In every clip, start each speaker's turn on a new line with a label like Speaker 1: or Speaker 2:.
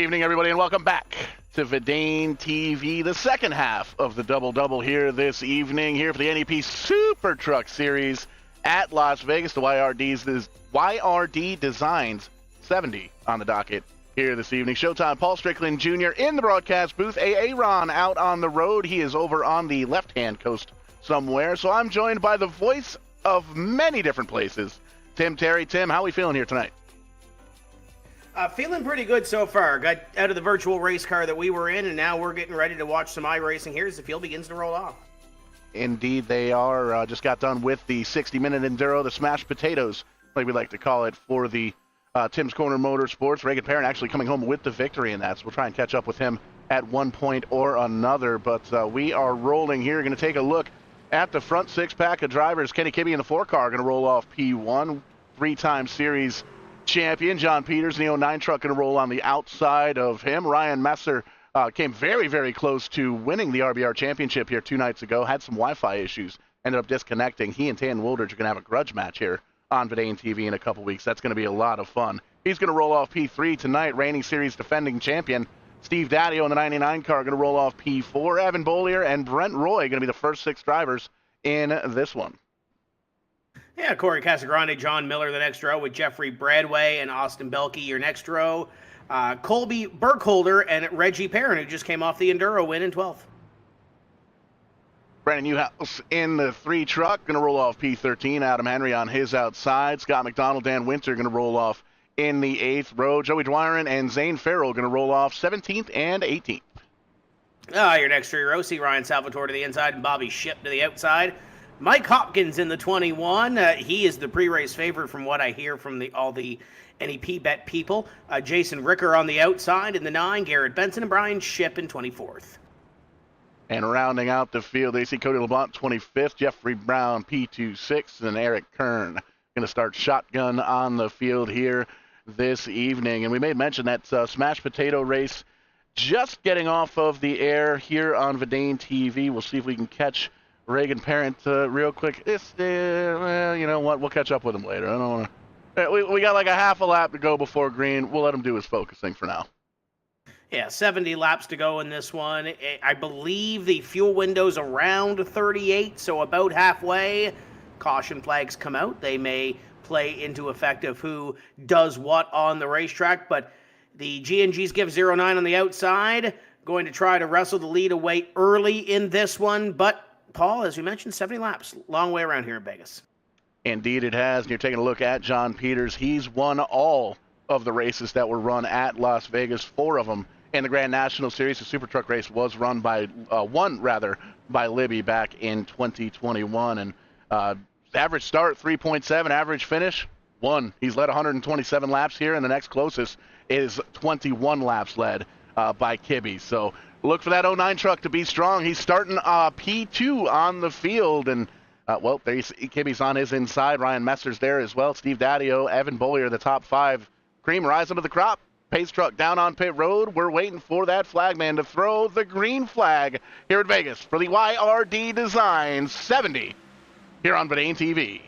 Speaker 1: evening, everybody, and welcome back to VidaneTV, the second half of the double-double here this evening, here for the NEP SuperTrucks series at Las Vegas. The YRD Designs 70 on the docket here this evening. Showtime, Paul Strickland Jr. in the broadcast booth. Aaron out on the road. He is over on the left-hand coast somewhere. So I'm joined by the voice of many different places, Tim Terry. Tim, how are we feeling here tonight?
Speaker 2: Feeling pretty good so far. Got out of the virtual race car that we were in, and now we're getting ready to watch some iRacing here as the field begins to roll off.
Speaker 1: Indeed, they are. Just got done with the 60-minute enduro, the smashed potatoes, like we like to call it, for the Tim's Corner Motorsports. Reagan Parent actually coming home with the victory in that, so we'll try and catch up with him at one point or another. But we are rolling here. Going to take a look at the front six-pack of drivers. Kenny Kibbe in the 4-car going to roll off P1. Three-time series champion John Peters in the 09 truck going to roll on the outside of him. Ryan Messer came very, very close to winning the RBR championship here 2 nights ago. Had some Wi-Fi issues, ended up disconnecting. He and Tan Woldridge are going to have a grudge match here on VidaneTV in a couple weeks. That's going to be a lot of fun. He's going to roll off P3 tonight. Reigning series defending champion Steve Daddio in the 99 car going to roll off P4. Evan Bollier and Brent Roy going to be the first 6 drivers in this one.
Speaker 2: Yeah, Corey Casagrande, John Miller, the next row, with Jeffrey Bradway and Austin Belkey, your next row. Colby Burkholder and Reggie Perrin, who just came off the Enduro win in 12th.
Speaker 1: Brandon Newhouse in the 3 truck, going to roll off P13. Adam Henry on his outside. Scott McDonald, Dan Winter going to roll off in the 8th row. Joey Dwyron and Zane Farrell going to roll off 17th and 18th.
Speaker 2: Your next 3 row, see Ryan Salvatore to the inside and Bobby Ship to the outside. Mike Hopkins in the 21. He is the pre-race favorite from what I hear from all the NEP bet people. Jason Ricker on the outside in the 9. Garrett Benson and Brian Ship in 24th.
Speaker 1: And rounding out the field, they see Cody LeBlanc 25th, Jeffrey Brown P26, and Eric Kern going to start shotgun on the field here this evening. And we may mention that smashed potato race just getting off of the air here on VidaneTV. We'll see if we can catch Reagan Parent real quick. Well, you know what? We'll catch up with him later. I don't want to. We got like a half a lap to go before green. We'll let him do his focusing for now.
Speaker 2: Yeah, 70 laps to go in this one. I believe the fuel window's around 38, so about halfway. Caution flags come out. They may play into effect of who does what on the racetrack, but the G&Gs give 09 on the outside. Going to try to wrestle the lead away early in this one, but Paul, as you mentioned, 70 laps. Long way around here in Vegas. Indeed it has. And you're taking a look at John Peters. He's won all of the races that were run at Las Vegas, 4 of them in the Grand National Series. The Super Truck race was run by, won by Libby back in 2021. And average start, 3.7. Average finish, 1. He's led 127 laps here, and the next closest is 21 laps led by Kibbe. So look for that 09 truck to be strong. He's starting P2 on the field. And, well, there's Kibbe's on his inside. Ryan Messer's there as well. Steve Daddio, Evan Bollier, the top 5. Cream rising to the crop. Pace truck down on pit road. We're waiting for that flagman to throw the green flag here at Vegas for the YRD Designs 70 here on VidaneTV.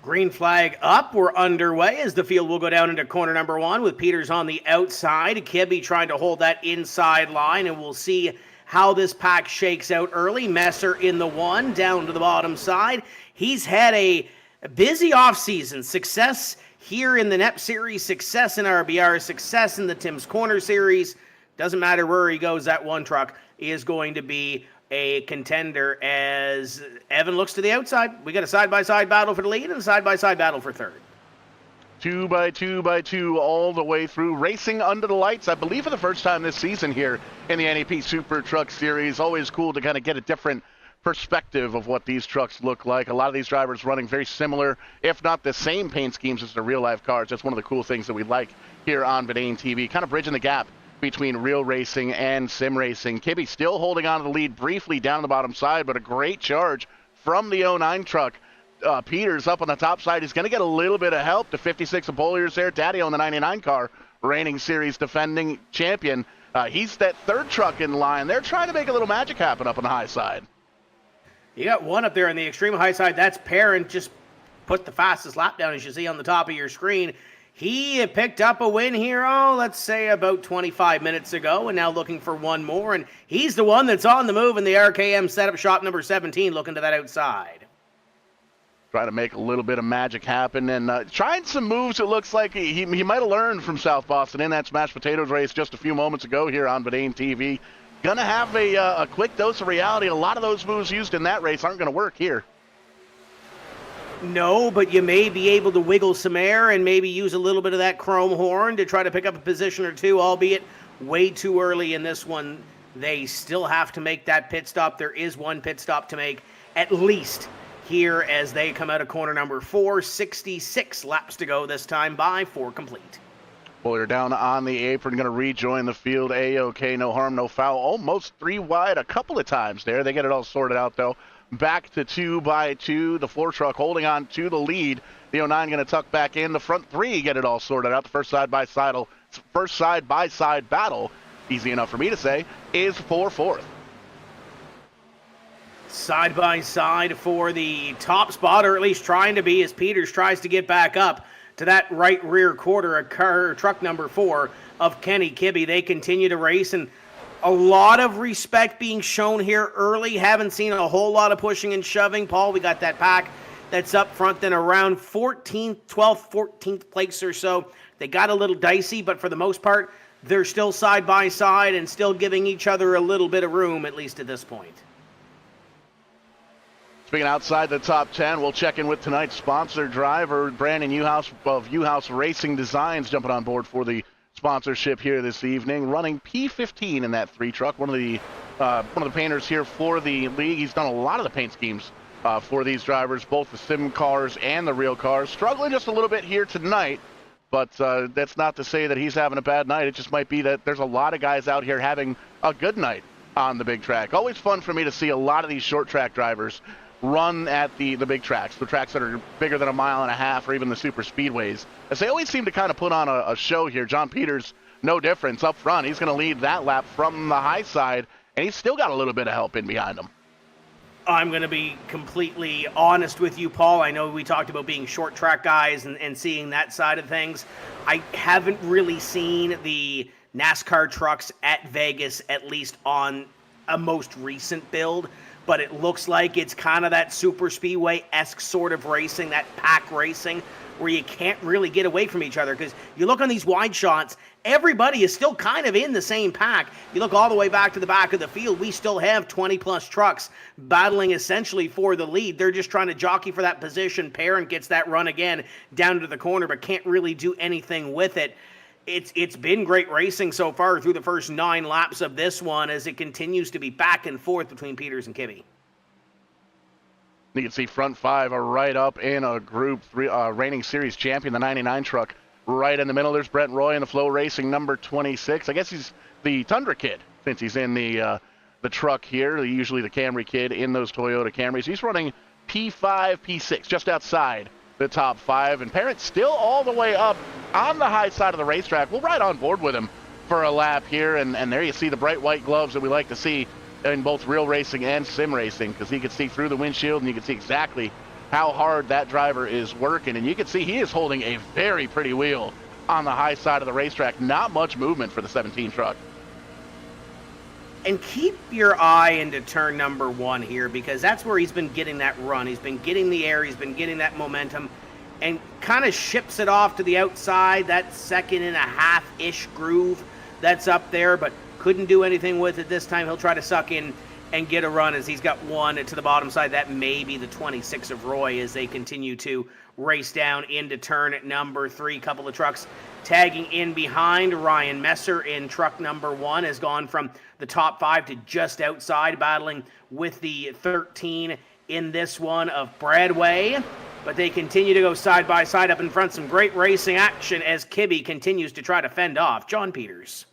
Speaker 2: Green flag up. We're underway as the field will go down into corner number 1 with Peters on the outside. Kibbe trying to hold that inside line, and we'll see how this pack shakes out early. Messer in the 1, down to the bottom side. He's had a busy offseason. Success here in the NEP series, success in RBR, success in the Tim's Corner series. Doesn't matter where he goes, that 1 truck is going to be a contender as Evan looks to the outside. We got a side-by-side battle for the lead and a side-by-side battle for third.
Speaker 1: 2 by 2 by 2 all the way through. Racing under the lights, I believe for the first time this season here in the NEP Super Truck Series. Always cool to kind of get a different perspective of what these trucks look like. A lot of these drivers running very similar, if not the same paint schemes as their real-life cars. That's one of the cool things that we like here on VidaneTV, kind of bridging the gap between real racing and sim racing. Kibbe still holding on to the lead briefly down the bottom side, but a great charge from the 09 truck. Peters up on the top side. He's going to get a little bit of help. The 56 of Bollier's there. Daddy on the 99 car, reigning series defending champion. He's that 3rd truck in line. They're trying to make a little magic happen up on the high side.
Speaker 2: You got 1 up there on the extreme high side. That's Perrin. Just put the fastest lap down, as you see on the top of your screen. He picked up a win here, let's say about 25 minutes ago, and now looking for one more, and he's the one that's on the move in the RKM setup, shop number 17, looking to that outside.
Speaker 1: Trying to make a little bit of magic happen, and trying some moves it looks like he might have learned from South Boston in that smashed potatoes race just a few moments ago here on VidaneTV. Gonna have a quick dose of reality. A lot of those moves used in that race aren't gonna work here.
Speaker 2: No, but you may be able to wiggle some air and maybe use a little bit of that chrome horn to try to pick up a position or two, albeit way too early in this one. They still have to make that pit stop. There is one pit stop to make at least here as they come out of corner number 4. 66 laps to go this time by 4 complete.
Speaker 1: Boyer down on the apron, going to rejoin the field. A-OK, no harm, no foul. Almost 3 wide a couple of times there. They get it all sorted out, though. Back to 2 by 2. The floor truck holding on to the lead. The 09 going to tuck back in. The front 3 get it all sorted out. The first side-by-side battle, easy enough for me to say, is for 4th.
Speaker 2: Side by side for the top spot, or at least trying to be, as Peters tries to get back up to that right rear quarter, truck number 4 of Kenny Kibbe. They continue to race, and a lot of respect being shown here early. Haven't seen a whole lot of pushing and shoving. Paul, we got that pack that's up front, then around 14th, 12th, 14th place or so. They got a little dicey, but for the most part, they're still side by side and still giving each other a little bit of room, at least at this point.
Speaker 1: Speaking outside the top 10, we'll check in with tonight's sponsor driver, Brandon Uhouse of Uhouse Racing Designs, jumping on board for the sponsorship here this evening, running P15 in that 3 truck. One of the painters here for the league. He's done a lot of the paint schemes for these drivers, both the sim cars and the real cars. Struggling just a little bit here tonight, but that's not to say that he's having a bad night. It just might be that there's a lot of guys out here having a good night on the big track. Always fun for me to see a lot of these short track drivers run at the big tracks, the tracks that are bigger than 1.5 miles, or even the super speedways, as they always seem to kind of put on a show here. John Peters, no difference up front. He's going to lead that lap from the high side, and he's still got a little bit of help in behind him.
Speaker 2: I'm going to be completely honest with you, Paul. I know we talked about being short track guys and seeing that side of things. I haven't really seen the NASCAR trucks at Vegas, at least on a most recent build. But it looks like it's kind of that super speedway-esque sort of racing, that pack racing, where you can't really get away from each other. Because you look on these wide shots, everybody is still kind of in the same pack. You look all the way back to the back of the field, we still have 20-plus trucks battling essentially for the lead. They're just trying to jockey for that position. Parent gets that run again down to the corner, but can't really do anything with it. It's been great racing so far through the first 9 laps of this one, as it continues to be back and forth between Peters and Kibbe.
Speaker 1: You can see front 5 are right up in a Group 3 reigning series champion, the 99 truck, right in the middle. There's Brent Roy in the Flow Racing number 26. I guess he's the Tundra kid since he's in the truck here. Usually the Camry kid in those Toyota Camrys. He's running P5, P6, just outside the top 5, and Parent still all the way up on the high side of the racetrack. We'll ride on board with him for a lap here, and there you see the bright white gloves that we like to see in both real racing and sim racing, because he can see through the windshield and you can see exactly how hard that driver is working, and you can see he is holding a very pretty wheel on the high side of the racetrack. Not much movement for the 17 truck.
Speaker 2: And keep your eye into turn number 1 here, because that's where he's been getting that run. He's been getting the air, he's been getting that momentum, and kind of ships it off to the outside, that 2.5-ish groove that's up there, but couldn't do anything with it this time. He'll try to suck in and get a run, as he's got one to the bottom side. That may be the 26 of Roy, as they continue to race down into turn number 3. Couple of trucks tagging in behind. Ryan Messer in truck number 1 has gone from the top 5 to just outside, battling with the 13 in this one of Bradway. But they continue to go side by side up in front. Some great racing action as Kibbe continues to try to fend off John Peters.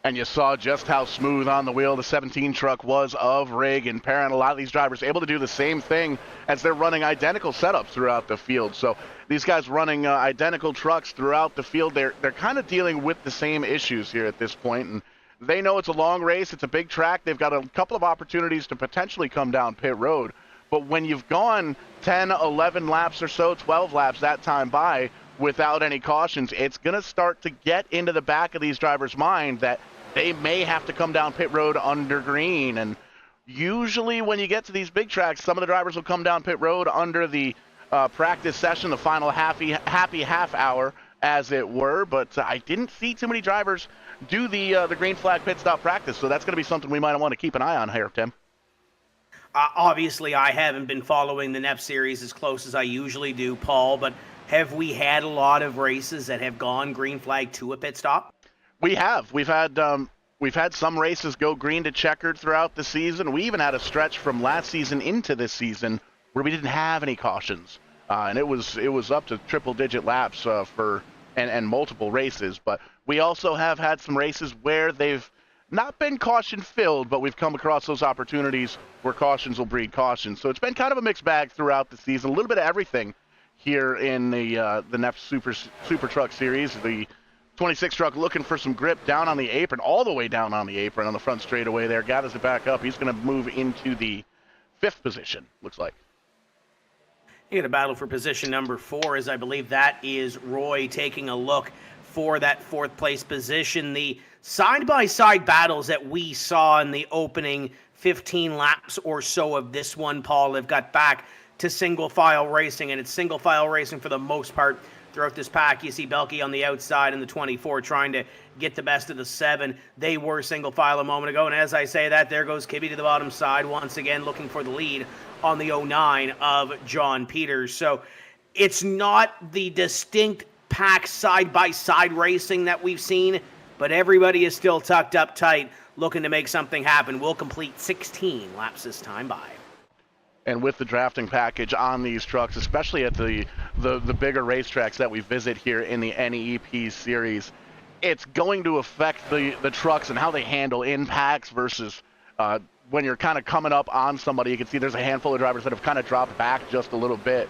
Speaker 1: And you saw just how smooth on the wheel the 17 truck was of Rig and Parent. A lot of these drivers able to do the same thing, as they're running identical setups throughout the field. So these guys running identical trucks throughout the field, they're kind of dealing with the same issues here at this point. And they know it's a long race, it's a big track. They've got a couple of opportunities to potentially come down pit road. But when you've gone 10, 11 laps or so, 12 laps that time by without any cautions, it's going to start to get into the back of these drivers' mind that they may have to come down pit road under green. And usually when you get to these big tracks, some of the drivers will come down pit road under the practice session, the final happy half hour, as it were. But I didn't see too many drivers do the green flag pit stop practice, so that's going to be something we might want to keep an eye on here, Tim.
Speaker 2: Obviously, I haven't been following the NEP series as close as I usually do, Paul, but have we had a lot of races that have gone green flag to a pit stop?
Speaker 1: We have. We've had some races go green to checkered throughout the season. We even had a stretch from last season into this season where we didn't have any cautions, and it was up to triple-digit laps and multiple races. But we also have had some races where they've not been caution-filled, but we've come across those opportunities where cautions will breed caution. So it's been kind of a mixed bag throughout the season, a little bit of everything here in the NEP Super Truck Series. The 26 truck looking for some grip down on the apron, all the way down on the apron on the front straightaway there. Gathers it back up. He's going to move into the 5th position, looks like.
Speaker 2: You get a battle for position number 4, as I believe that is Roy taking a look for that 4th place position. The side-by-side battles that we saw in the opening 15 laps or so of this one, Paul, have got back to single-file racing, and it's single-file racing for the most part throughout this pack. You see Belke on the outside in the 24 trying to get the best of the 7. They were single-file a moment ago, and as I say that, there goes Kibbe to the bottom side once again looking for the lead on the 09 of John Peters. So it's not the distinct pack side-by-side racing that we've seen, but everybody is still tucked up tight looking to make something happen. We'll complete 16 laps this time by.
Speaker 1: And with the drafting package on these trucks, especially at the bigger racetracks that we visit here in the NEP series, it's going to affect the trucks and how they handle impacts versus when you're kind of coming up on somebody. You can see there's a handful of drivers that have kind of dropped back just a little bit.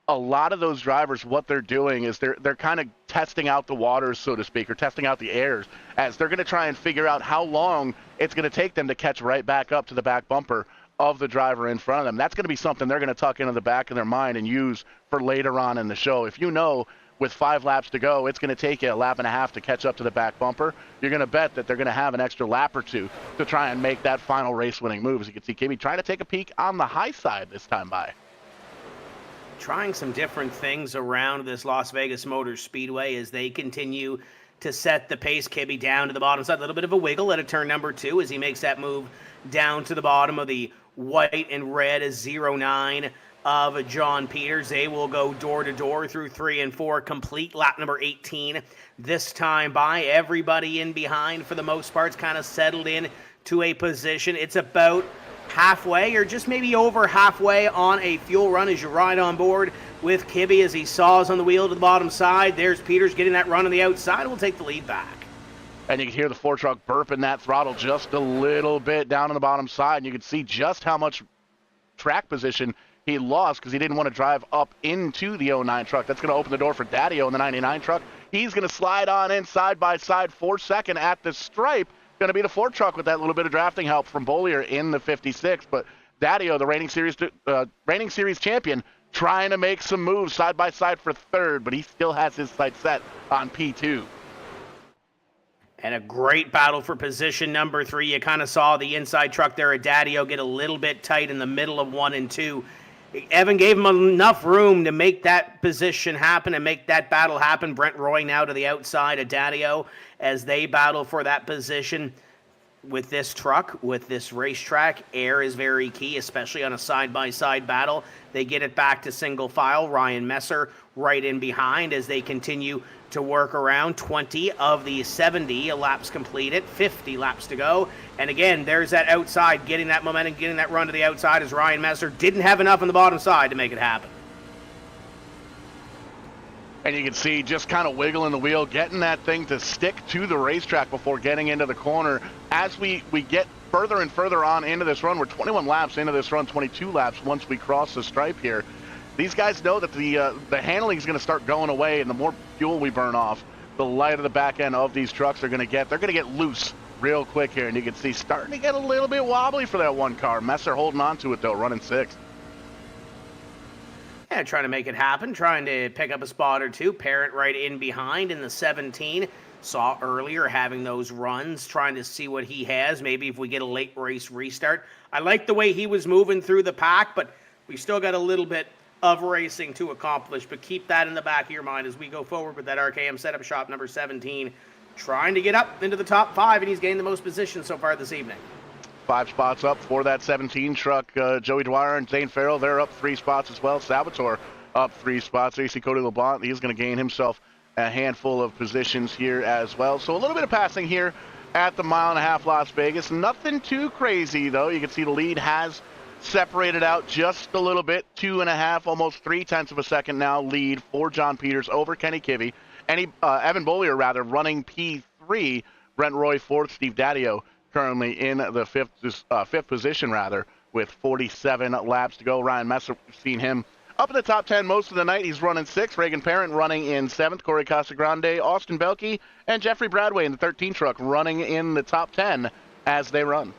Speaker 1: A lot of those drivers, what they're doing is they're kind of testing out the waters, so to speak, or testing out the airs, as they're going to try and figure out how long it's going to take them to catch right back up to the back bumper of the driver in front of them. That's going to be something they're going to tuck into the back of their mind and use for later on in the show. If you know with 5 laps to go, it's going to take you a lap and a half to catch up to the back bumper, you're going to bet that they're going to have an extra lap or two to try and make that final race-winning move. As you can see, Kibbe trying to take a peek on the high side this time by.
Speaker 2: Trying some different things around this Las Vegas Motor Speedway as they continue to set the pace. Kibbe down to the bottom side, a little bit of a wiggle at a turn number 2 as he makes that move down to the bottom of the white and red as 09 of John Peters. They will go door to door through 3 and 4, complete lap number 18 this time by. Everybody in behind for the most part kind of settled in to a position. It's about halfway or just maybe over halfway on a fuel run as you ride on board with Kibbe as he saws on the wheel to the bottom side. There's Peters getting that run on the outside. We'll take the lead back.
Speaker 1: And you can hear the Ford truck burping that throttle just a little bit down on the bottom side. And you can see just how much track position he lost because he didn't want to drive up into the 09 truck. That's going to open the door for Daddio in the 99 truck. He's going to slide on in side by side for second at the stripe. Going to be the Ford truck with that little bit of drafting help from Bollier in the 56. But Daddio, the reigning series champion, trying to make some moves side by side for third, but he still has his sights set on P2.
Speaker 2: And a great battle for position number 3. You kind of saw the inside truck there at Daddio get a little bit tight in the middle of 1 and 2. Evan gave him enough room to make that position happen and make that battle happen. Brent Roy now to the outside of Daddio as they battle for that position. With this truck, with this racetrack, air is very key, especially on a side-by-side battle. They get it back to single file. Ryan Messer right in behind as they continue to work around. 20 of the 70 laps completed, 50 laps to go. And again, there's that outside, getting that momentum, getting that run to the outside as Ryan Messer didn't have enough on the bottom side to make it happen.
Speaker 1: And you can see just kind of wiggling the wheel, getting that thing to stick to the racetrack before getting into the corner. As we get further and further on into this run, we're 21 laps into this run, 22 laps once we cross the stripe here. These guys know that the handling is going to start going away, and the more fuel we burn off, the lighter the back end of these trucks are going to get. They're going to get loose real quick here, and you can see starting to get a little bit wobbly for that one car. Messer holding on to it, though, running 6th.
Speaker 2: Yeah, trying to make it happen, trying to pick up a spot or two. Parent right in behind in the 17. Saw earlier having those runs, trying to see what he has. Maybe if we get a late race restart. I like the way he was moving through the pack, but we still got a little bit of racing to accomplish. But keep that in the back of your mind as we go forward with that RKM setup shop number 17. Trying to get up into the top 5, and he's gained the most position so far this evening.
Speaker 1: 5 spots up for that 17 truck. Joey Dwyer and Zane Farrell, they're up 3 spots as well. Salvatore up 3 spots. AC Cody LeBlanc, he's going to gain himself a handful of positions here as well. So a little bit of passing here at the mile-and-a-half Las Vegas. Nothing too crazy, though. You can see the lead has separated out just a little bit. 2.5, almost 0.3 of a second now lead for John Peters over Kenny Kivy. And Evan Bollier, rather, running P3. Brent Roy fourth. Steve Daddio currently in the fifth position, rather, with 47 laps to go. Ryan Messer, we've seen him up in the top 10 most of the night. He's running 6th. Reagan Parent running in 7th. Corey Casagrande, Austin Belkey, and Jeffrey Bradway in the 13 truck running in the top 10 as they run.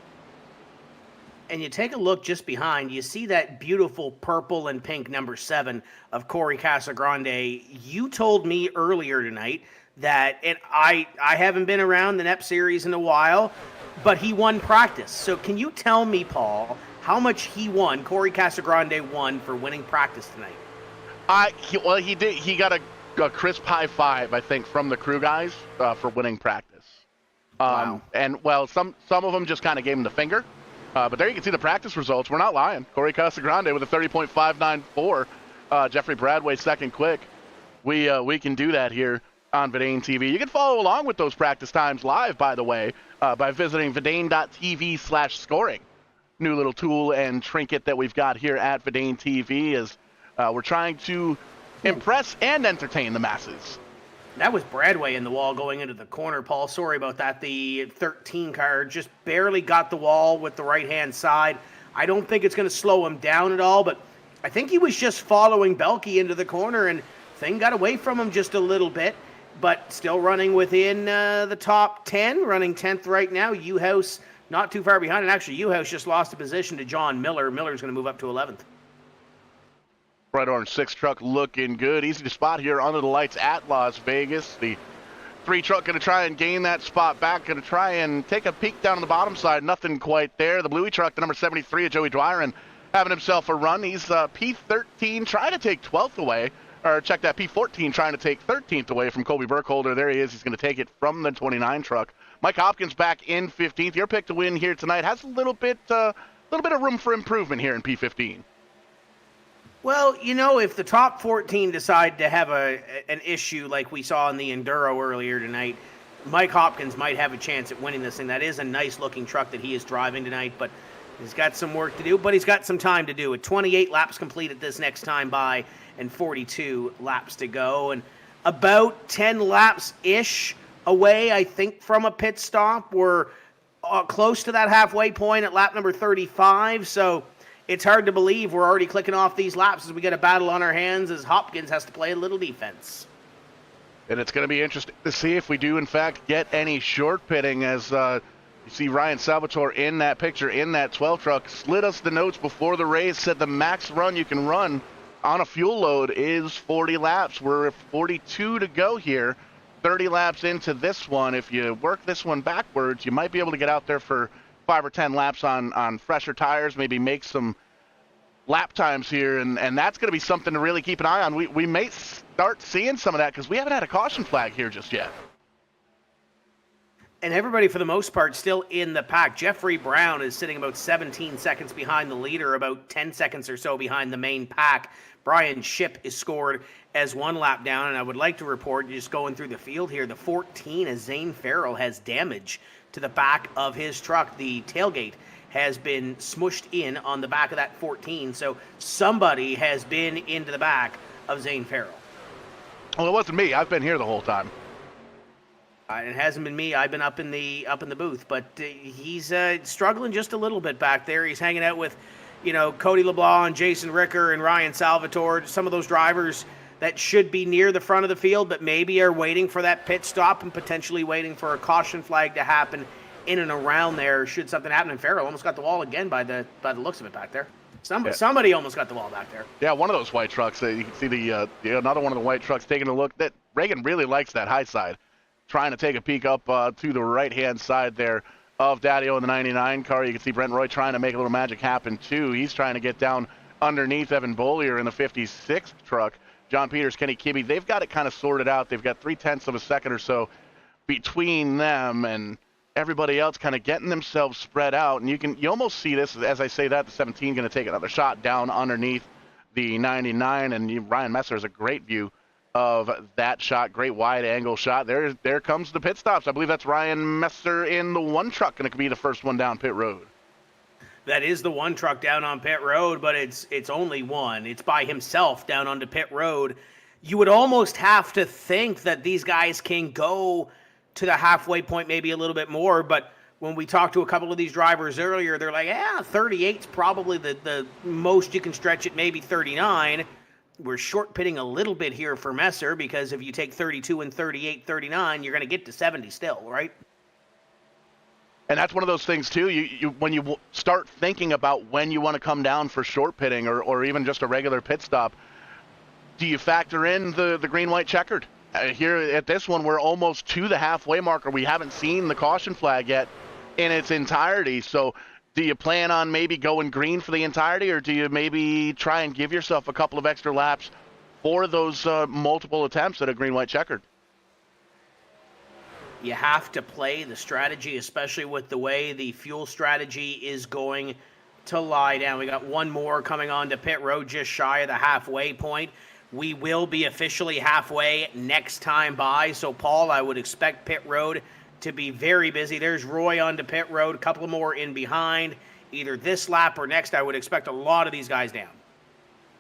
Speaker 2: And you take a look just behind, you see that beautiful purple and pink number 7 of Corey Casagrande. You told me earlier tonight that, and I haven't been around the NEP series in a while, but he won practice. So can you tell me, Paul, how much he won, Corey Casagrande won for winning practice tonight?
Speaker 1: He did. He got a crisp high 5, I think, from the crew guys for winning practice.
Speaker 2: Wow.
Speaker 1: And, well, some of them just kind of gave him the finger. But there you can see the practice results. We're not lying. Corey Casagrande with a 30.594. Jeffrey Bradway second quick. We can do that here on VidaneTV. You can follow along with those practice times live, by the way, by visiting vidane.tv/scoring. New little tool and trinket that we've got here at VidaneTV as we're trying to impress and entertain the masses.
Speaker 2: That was Bradway in the wall going into the corner, Paul. Sorry about that. The 13 car just barely got the wall with the right-hand side. I don't think it's going to slow him down at all, but I think he was just following Belkey into the corner, and thing got away from him just a little bit, but still running within the top 10, running 10th right now. U-House not too far behind, and actually U-House just lost a position to John Miller. Miller's going to move up to 11th.
Speaker 1: Bright orange 6 truck looking good. Easy to spot here under the lights at Las Vegas. The 3 truck going to try and gain that spot back. Going to try and take a peek down on the bottom side. Nothing quite there. The bluey truck, the number 73 of Joey Dwyer, and having himself a run. He's P13 trying to take 12th away. Or check that, P14 trying to take 13th away from Colby Burkholder. There he is. He's going to take it from the 29 truck. Mike Hopkins back in 15th. Your pick to win here tonight has a little bit of room for improvement here in P15.
Speaker 2: Well, you know, if the top 14 decide to have an issue like we saw in the Enduro earlier tonight, Mike Hopkins might have a chance at winning this thing. That is a nice-looking truck that he is driving tonight, but he's got some work to do, but he's got some time to do it. 28 laps completed this next time by and 42 laps to go, and about 10 laps-ish away, I think, from a pit stop. We're close to that halfway point at lap number 35, so it's hard to believe we're already clicking off these laps as we get a battle on our hands as Hopkins has to play a little defense.
Speaker 1: And it's going to be interesting to see if we do, in fact, get any short pitting as you see Ryan Salvatore in that picture, in that 12 truck, slid us the notes before the race, said the max run you can run on a fuel load is 40 laps. We're at 42 to go here, 30 laps into this one. If you work this one backwards, you might be able to get out there for 5 or 10 laps on fresher tires, maybe make some lap times here, and that's going to be something to really keep an eye on. We may start seeing some of that because we haven't had a caution flag here just yet.
Speaker 2: And everybody, for the most part, still in the pack. Jeffrey Brown is sitting about 17 seconds behind the leader, about 10 seconds or so behind the main pack. Brian Shipp is scored as 1 lap down, and I would like to report, just going through the field here, the 14 as Zane Farrell has damage to the back of his truck. The tailgate has been smushed in on the back of that 14, so somebody has been into the back of Zane Farrell.
Speaker 1: Well, it wasn't me. I've been here the whole time.
Speaker 2: It hasn't been me. I've been up in the booth, but he's struggling just a little bit back there. He's hanging out with, Cody LeBlanc and Jason Ricker and Ryan Salvatore, some of those drivers that should be near the front of the field, but maybe are waiting for that pit stop and potentially waiting for a caution flag to happen in and around there should something happen. And Farrell almost got the wall again by the looks of it back there. Somebody almost got the ball back there.
Speaker 1: Yeah, one of those white trucks. You can see the another one of the white trucks taking a look. That Reagan really likes that high side, trying to take a peek up to the right-hand side there of Daddy-O in the 99 car. You can see Brent Roy trying to make a little magic happen, too. He's trying to get down underneath Evan Bollier in the 56 truck. John Peters, Kenny Kibbe, they've got it kind of sorted out. They've got 0.3 of a second or so between them, and everybody else kind of getting themselves spread out. And you almost see this, as I say that, the 17 going to take another shot down underneath the 99, and Ryan Messer has a great view of that shot. Great wide angle shot. There comes the pit stops. I believe that's Ryan Messer in the one truck going to be the first one down pit road.
Speaker 2: That is the one truck down on pit road, but it's only one. It's by himself down onto pit road. You would almost have to think that these guys can go to the halfway point maybe a little bit more, but when we talked to a couple of these drivers earlier, they're like, 38's probably the most you can stretch it, maybe 39. We're short pitting a little bit here for Messer, because if you take 32 and 38, 39, you're going to get to 70 still, right?
Speaker 1: And that's one of those things, too, you when you start thinking about when you want to come down for short pitting or even just a regular pit stop, do you factor in the green-white checkered? Here at this one, we're almost to the halfway marker. We haven't seen the caution flag yet in its entirety. So do you plan on maybe going green for the entirety, or do you maybe try and give yourself a couple of extra laps for those multiple attempts at a green-white checkered?
Speaker 2: You have to play the strategy, especially with the way the fuel strategy is going to lie down. We got one more coming on to pit road just shy of the halfway point. We will be officially halfway next time by. So, Paul, I would expect pit road to be very busy. There's Roy on to pit road, a couple more in behind. Either this lap or next, I would expect a lot of these guys down.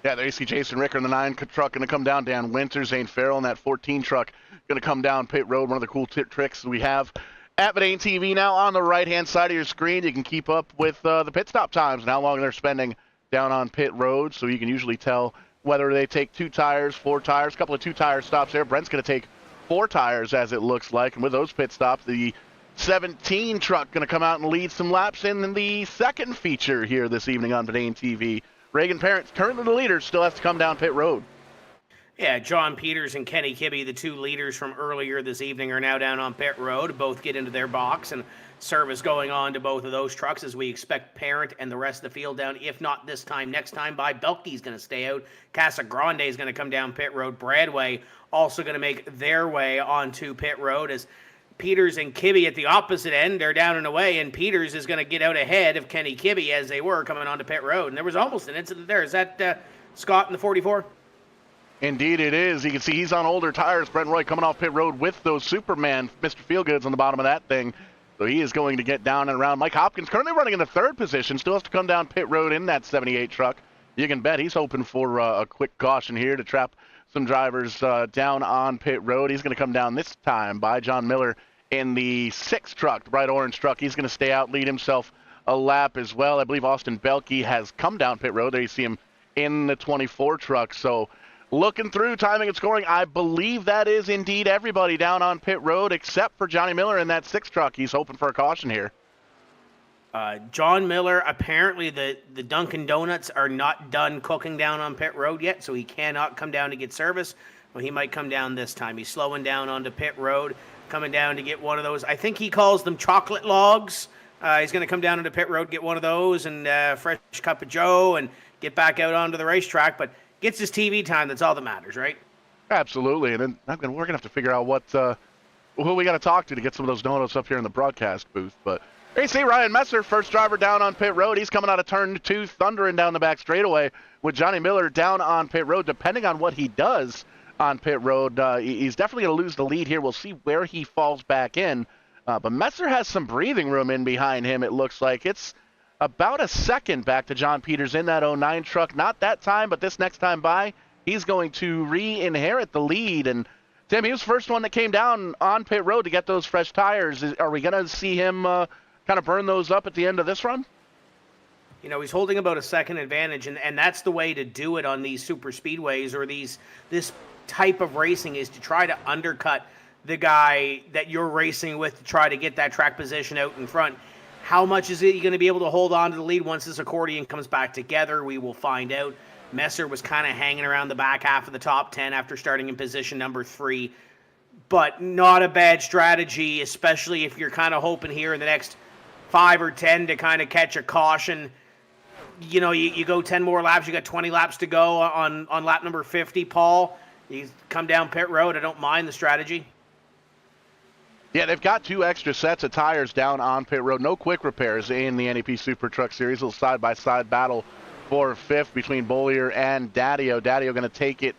Speaker 1: Yeah, there you see Jason Ricker in the 9 truck going to come down. Dan Winter, Zane Farrell in that 14 truck going to come down pit road. One of the cool tricks we have at VidaneTV now on the right-hand side of your screen. You can keep up with the pit stop times and how long they're spending down on pit road, so you can usually tell whether they take 2 tires, 4 tires, a couple of 2-tire stops there. Brent's going to take 4 tires, as it looks like, and with those pit stops, the 17 truck going to come out and lead some laps in the second feature here this evening on VidaneTV. Reagan Parent, currently the leader, still has to come down pit road.
Speaker 2: Yeah, John Peters and Kenny Kibbe, the 2 leaders from earlier this evening, are now down on pit road. Both get into their box, and service going on to both of those trucks as we expect Parent and the rest of the field down. If not this time, next time by. Belkey's going to stay out. Casa Grande is going to come down pit road. Bradway also going to make their way onto pit road as Peters and Kibbe at the opposite end. They're down and away, and Peters is going to get out ahead of Kenny Kibbe as they were coming onto pit road. And there was almost an incident there. Is that Scott in the 44?
Speaker 1: Indeed it is. You can see he's on older tires. Brent Roy coming off pit road with those Superman Mr. Feelgoods on the bottom of that thing. So he is going to get down and around. Mike Hopkins currently running in the 3rd position. Still has to come down pit road in that 78 truck. You can bet he's hoping for a quick caution here to trap some drivers down on pit road. He's going to come down this time by John Miller in the 6 truck, the bright orange truck. He's going to stay out, lead himself a lap as well. I believe Austin Belkey has come down pit road. There you see him in the 24 truck. So looking through timing and scoring, I believe that is indeed everybody down on pit road except for Johnny Miller in that 6 truck. He's hoping for a caution here.
Speaker 2: John Miller, apparently the Dunkin' Donuts are not done cooking down on pit road yet, so he cannot come down to get service. Well, he might come down this time. He's slowing down onto pit road, coming down to get one of those. I think he calls them chocolate logs. He's going to come down onto pit road, get one of those, and fresh cup of joe, and get back out onto the racetrack. But gets his TV time. That's all that matters, right?
Speaker 1: Absolutely. And then we're going to have to figure out who we got to talk to get some of those donuts up here in the broadcast booth. But there you see Ryan Messer, first driver down on pit road. He's coming out of turn 2, thundering down the back straightaway with Johnny Miller down on pit road. Depending on what he does on pit road, he's definitely going to lose the lead here. We'll see where he falls back in. But Messer has some breathing room in behind him, it looks like. It's about a second back to John Peters in that 09 truck. Not that time, but this next time by, he's going to re-inherit the lead. And Tim, he was the first one that came down on pit road to get those fresh tires. Are we going to see him kind of burn those up at the end of this run?
Speaker 2: You know, he's holding about a second advantage, and that's the way to do it on these super speedways or this type of racing, is to try to undercut the guy that you're racing with to try to get that track position out in front. How much is he going to be able to hold on to the lead once this accordion comes back together? We will find out. Messer was kind of hanging around the back half of the top 10 after starting in position number 3. But not a bad strategy, especially if you're kind of hoping here in the next 5 or 10 to kind of catch a caution. You know, you go 10 more laps, you got 20 laps to go on lap number 50, Paul. You come down pit road. I don't mind the strategy.
Speaker 1: Yeah, they've got 2 extra sets of tires down on pit road. No quick repairs in the NEP Super Truck Series. A little side-by-side battle for 5th between Bollier and Daddio. Daddio going to take it,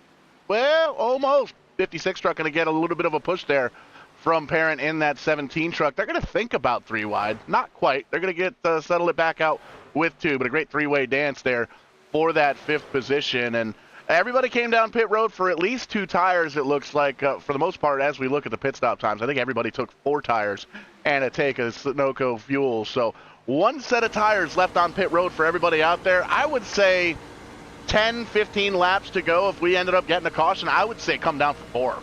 Speaker 1: well, almost. 56 truck going to get a little bit of a push there from Parent in that 17 truck. They're going to think about 3 wide. Not quite. They're going to get settle it back out with 2, but a great 3-way dance there for that 5th position. And everybody came down pit road for at least 2 tires, it looks like, for the most part, as we look at the pit stop times. I think everybody took 4 tires and a take of Sunoco fuel. So 1 set of tires left on pit road for everybody out there. I would say 10, 15 laps to go. If we ended up getting a caution, I would say come down for 4.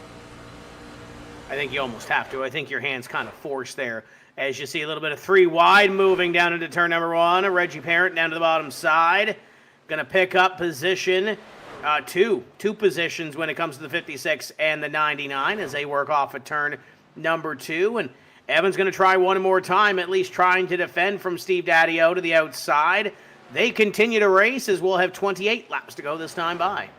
Speaker 2: I think you almost have to. I think your hand's kind of forced there. As you see a little bit of 3 wide moving down into turn number 1. Reggie Parent down to the bottom side. Going to pick up position. Two positions when it comes to the 56 and the 99 as they work off of turn number 2. And Evan's going to try one more time, at least trying to defend from Steve Daddio to the outside. They continue to race as we'll have 28 laps to go this time by.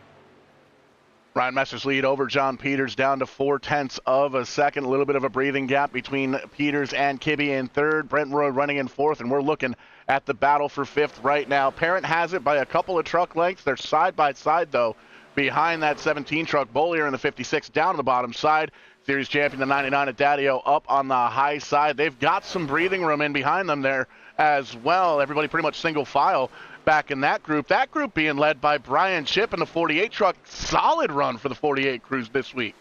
Speaker 1: Ryan Messer's lead over John Peters down to 0.4 of a second. A little bit of a breathing gap between Peters and Kibbe in 3rd. Brent Roy running in 4th, and we're looking at the battle for 5th right now. Parent has it by a couple of truck lengths. They're side by side, though, behind that 17 truck. Bollier in the 56 down on the bottom side. Series champion, the 99 at Daddio, up on the high side. They've got some breathing room in behind them there as well. Everybody pretty much single file back in that group. That group being led by Brian Chip in the 48 truck. Solid run for the 48 crews this week.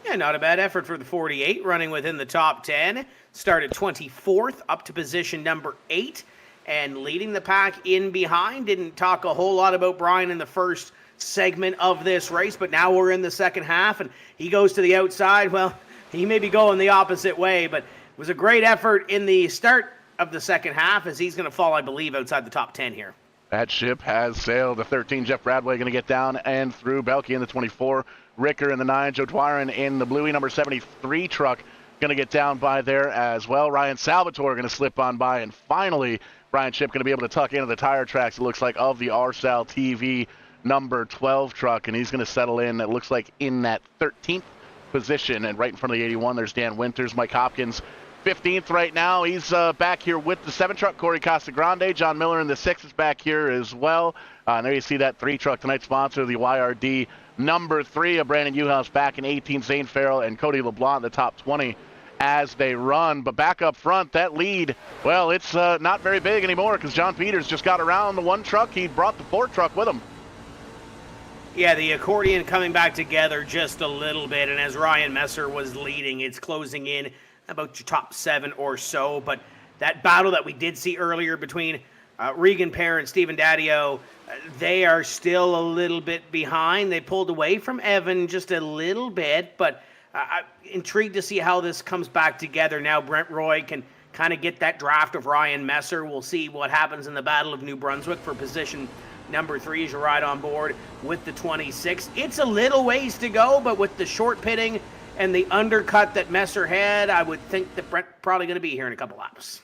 Speaker 2: Yeah, not a bad effort for the 48, running within the top 10. Started 24th up to position number 8 and leading the pack in behind. Didn't talk a whole lot about Brian in the first segment of this race, but now we're in the second half and he goes to the outside. Well, he may be going the opposite way, but it was a great effort in the start of the second half as he's going to fall, I believe, outside the top 10 here.
Speaker 1: That ship has sailed. The 13, Jeff Bradway, going to get down and through. Belke in the 24, Ricker in the 9, Joe Dwyron in the bluey number 73 truck, going to get down by there as well. Ryan Salvatore going to slip on by, and finally, Brian Chip going to be able to tuck into the tire tracks, it looks like, of the RSAL TV number 12 truck, and he's going to settle in, it looks like, in that 13th position. And right in front of the 81, there's Dan Winters. Mike Hopkins, 15th right now. He's back here with the 7 truck. Corey Casagrande. John Miller in the 6 is back here as well. And there you see that 3 truck, tonight's sponsor, the YRD number 3 of Brandon Uhouse back in 18. Zane Farrell and Cody LeBlanc in the top 20 as they run. But back up front, that lead, well, it's not very big anymore because John Peters just got around the 1 truck. He brought the 4 truck with him.
Speaker 2: Yeah, the accordion coming back together just a little bit, and as Ryan Messer was leading, it's closing in about your top 7 or so. But that battle that we did see earlier between Regan Parent and Stephen Daddio, they are still a little bit behind. They pulled away from Evan just a little bit, but I'm intrigued to see how this comes back together. Now Brent Roy can kind of get that draft of Ryan Messer. We'll see what happens in the Battle of New Brunswick for position number 3 as you ride on board with the 26. It's a little ways to go, but with the short pitting and the undercut that Messer had, I would think that Brent probably going to be here in a couple laps.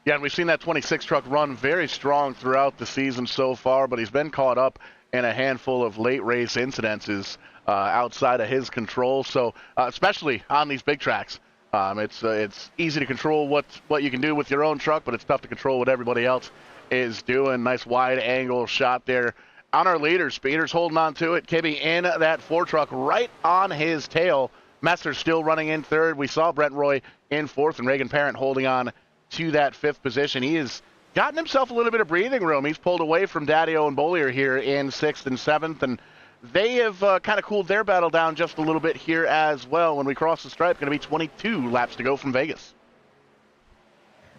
Speaker 1: Yeah, and we've seen that 26 truck run very strong throughout the season so far, but he's been caught up in a handful of late race incidences outside of his control. So especially on these big tracks, it's easy to control what you can do with your own truck, but it's tough to control what everybody else is doing. Nice wide angle shot there on our leaders. Peters holding on to it. Kibbe in that 4 truck right on his tail. Messer still running in 3rd. We saw Brent Roy in 4th and Regan Parent holding on to that 5th position. He has gotten himself a little bit of breathing room. He's pulled away from Daddio and Bollier here in 6th and 7th, and they have kind of cooled their battle down just a little bit here as well. When we cross the stripe, going to be 22 laps to go from Vegas.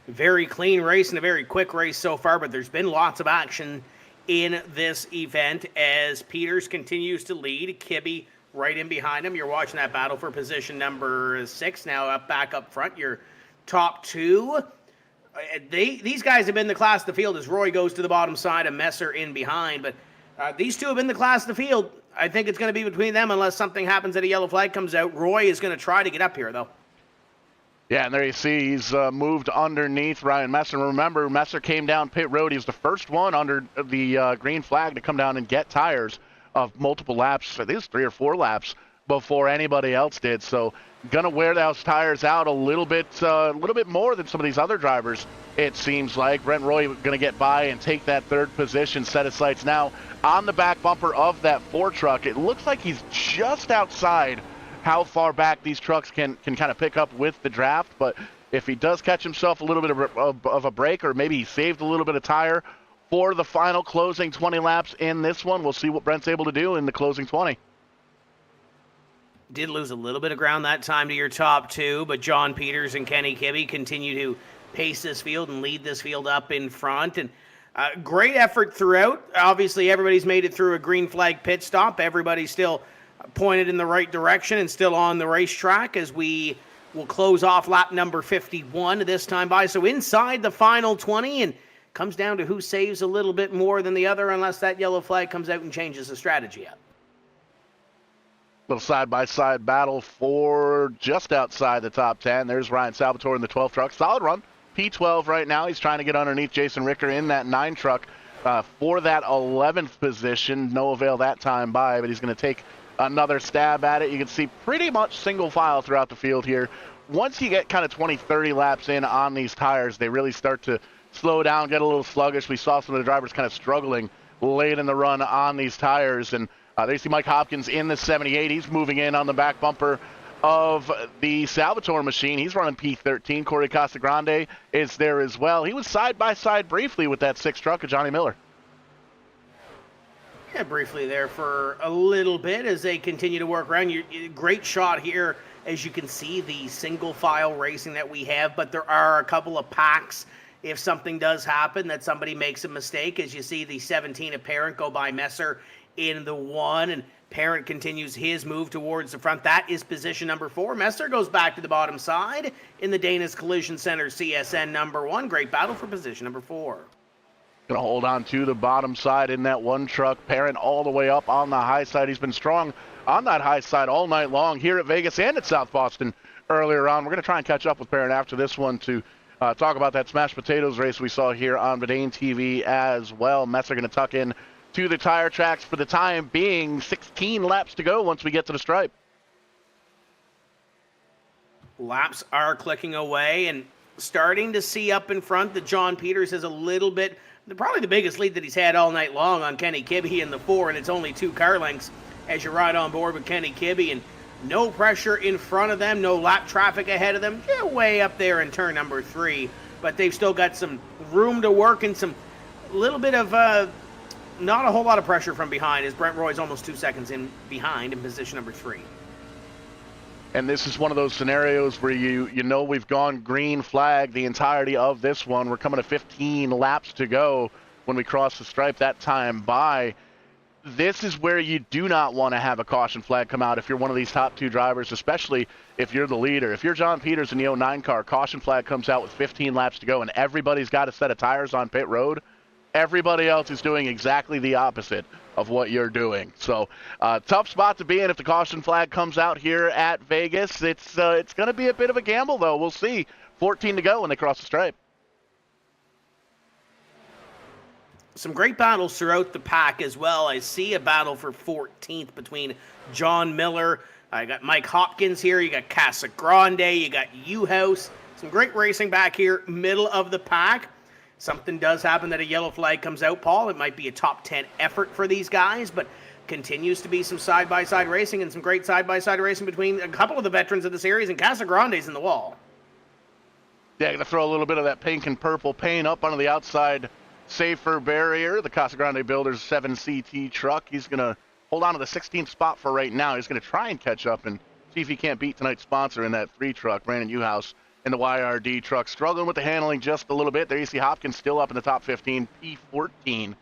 Speaker 2: Very clean race and a very quick race so far, but there's been lots of action in this event as Peters continues to lead. Kibbe right in behind him. You're watching that battle for position number 6 now back up front. You're top two. These guys have been the class of the field as Roy goes to the bottom side and Messer in behind. But these two have been the class of the field. I think it's going to be between them unless something happens that a yellow flag comes out. Roy is going to try to get up here, though.
Speaker 1: Yeah, and there you see he's moved underneath Ryan Messer. Remember, Messer came down pit road. He was the first one under the green flag to come down and get tires of multiple laps. I think it was 3 or 4 laps before anybody else did. So gonna wear those tires out a little bit more than some of these other drivers. It seems like Brent Roy gonna get by and take that 3rd position. Set his sights now on the back bumper of that 4 truck. It looks like he's just outside how far back these trucks can kind of pick up with the draft, but if he does catch himself a little bit of a break, or maybe he saved a little bit of tire for the final closing 20 laps in this one, we'll see what Brent's able to do in the closing 20.
Speaker 2: Did lose a little bit of ground that time to your top 2, but John Peters and Kenny Kibbe continue to pace this field and lead this field up in front. And great effort throughout. Obviously, everybody's made it through a green flag pit stop. Everybody's still pointed in the right direction and still on the racetrack as we will close off lap number 51 this time by. So inside the final 20, and comes down to who saves a little bit more than the other unless that yellow flag comes out and changes the strategy up.
Speaker 1: Little side-by-side battle for just outside the top 10. There's Ryan Salvatore in the 12 truck. Solid run. P12 right now. He's trying to get underneath Jason Ricker in that 9 truck for that 11th position. No avail that time by, but he's going to take another stab at it. You can see pretty much single file throughout the field here. Once you get kind of 20, 30 laps in on these tires, they really start to slow down, get a little sluggish. We saw some of the drivers kind of struggling late in the run on these tires. And there you see Mike Hopkins in the 78. He's moving in on the back bumper of the Salvatore machine. He's running P13. Corey Casagrande is there as well. He was side-by-side briefly with that 6 truck of Johnny Miller.
Speaker 2: Yeah, briefly there for a little bit as they continue to work around. Great shot here, as you can see, the single file racing that we have, but there are a couple of packs if something does happen that somebody makes a mistake. As you see the 17 of Parent go by Messer in the 1, and Parent continues his move towards the front. That is position number 4. Messer goes back to the bottom side in the Dana's Collision Center CSN number 1. Great battle for position number 4.
Speaker 1: Going to hold on to the bottom side in that 1 truck. Parent all the way up on the high side. He's been strong on that high side all night long here at Vegas and at South Boston earlier on. We're going to try and catch up with Parent after this one to talk about that smashed potatoes race we saw here on VidaneTV as well. Messer going to tuck in to the tire tracks for the time being. 16 laps to go once we get to the stripe.
Speaker 2: Laps are clicking away, and starting to see up in front that John Peters has a little bit, probably the biggest lead that he's had all night long on Kenny Kibbe in the 4, and it's only 2 car lengths as you ride on board with Kenny Kibbe, and no pressure in front of them, no lap traffic ahead of them. They're way up there in turn number 3, but they've still got some room to work and some little bit of not a whole lot of pressure from behind, as Brent Roy's almost 2 seconds in behind in position number 3.
Speaker 1: And this is one of those scenarios where you know we've gone green flag the entirety of this one. We're coming to 15 laps to go when we cross the stripe that time by. This is where you do not want to have a caution flag come out if you're one of these top 2 drivers, especially if you're the leader. If you're John Peters in the 09 car, caution flag comes out with 15 laps to go and everybody's got a set of tires on pit road. Everybody else is doing exactly the opposite of what you're doing. So tough spot to be in if the caution flag comes out here at Vegas. It's going to be a bit of a gamble, though. We'll see. 14 to go when they cross the stripe.
Speaker 2: Some great battles throughout the pack as well. I see a battle for 14th between John Miller. I got Mike Hopkins here. You got Casagrande. You got U-House. Some great racing back here, middle of the pack. Something does happen that a yellow flag comes out, Paul. It might be a top 10 effort for these guys, but continues to be some side-by-side racing and some great side-by-side racing between a couple of the veterans of the series, and Casagrande's in the wall.
Speaker 1: Yeah, going to throw a little bit of that pink and purple paint up onto the outside safer barrier. The Casagrande Builders 7CT truck. He's going to hold on to the 16th spot for right now. He's going to try and catch up and see if he can't beat tonight's sponsor in that 3 truck, Brandon Uhouse, in the YRD truck. Struggling with the handling just a little bit. There you see Hopkins still up in the top 15, P14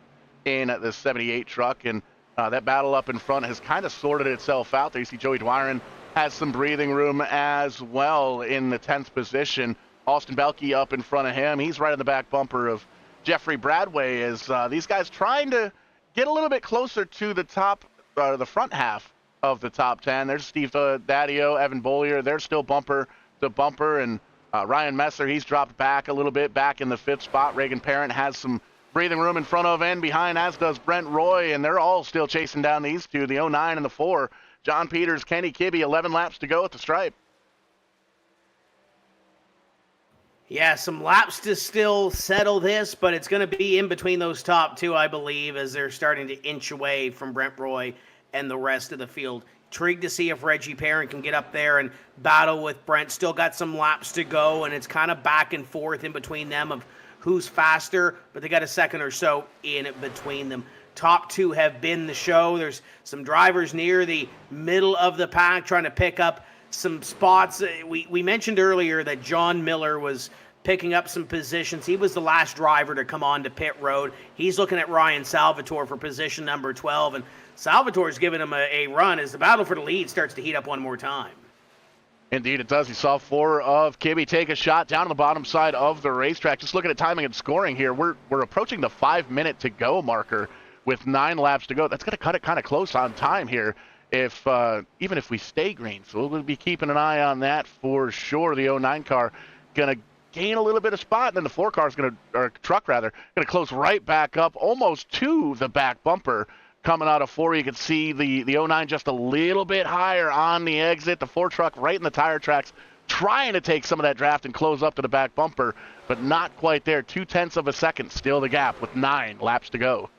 Speaker 1: in the 78 truck. And that battle up in front has kind of sorted itself out. There you see Joey Dwyron has some breathing room as well in the 10th position. Austin Belke up in front of him. He's right in the back bumper of Jeffrey Bradway as these guys trying to get a little bit closer to the top, the front half of the top 10. There's Steve Daddio, Evan Bollier. They're still bumper to bumper. And Ryan Messer, he's dropped back a little bit, back in the 5th spot. Reagan Parent has some breathing room in front of and behind, as does Brent Roy. And they're all still chasing down these two, the 09 and the 4. John Peters, Kenny Kibbe, 11 laps to go at the stripe.
Speaker 2: Yeah, some laps to still settle this, but it's going to be in between those top two, I believe, as they're starting to inch away from Brent Roy and the rest of the field. Intrigued to see if Reggie Perrin can get up there and battle with Brent. Still got some laps to go, and it's kind of back and forth in between them of who's faster, but they got a second or so in between them. Top two have been the show. There's some drivers near the middle of the pack trying to pick up some spots. We mentioned earlier that John Miller was picking up some positions. He was the last driver to come on to pit road. He's looking at Ryan Salvatore for position number 12, and Salvatore's giving him a run as the battle for the lead starts to heat up one more time.
Speaker 1: Indeed it does. You saw 4 of Kibbe take a shot down on the bottom side of the racetrack. Just looking at timing and scoring here, we're approaching the 5-minute to go marker with 9 laps to go. That's going to cut it kind of close on time here, if even if we stay green. So we'll be keeping an eye on that for sure. The 09 car going to gain a little bit of spot, and then the 4 car is or truck rather, going to close right back up almost to the back bumper. Coming out of 4, you can see the 09 just a little bit higher on the exit. The 4 truck right in the tire tracks, trying to take some of that draft and close up to the back bumper, but not quite there. 0.2 of a second, still the gap with 9 laps to go.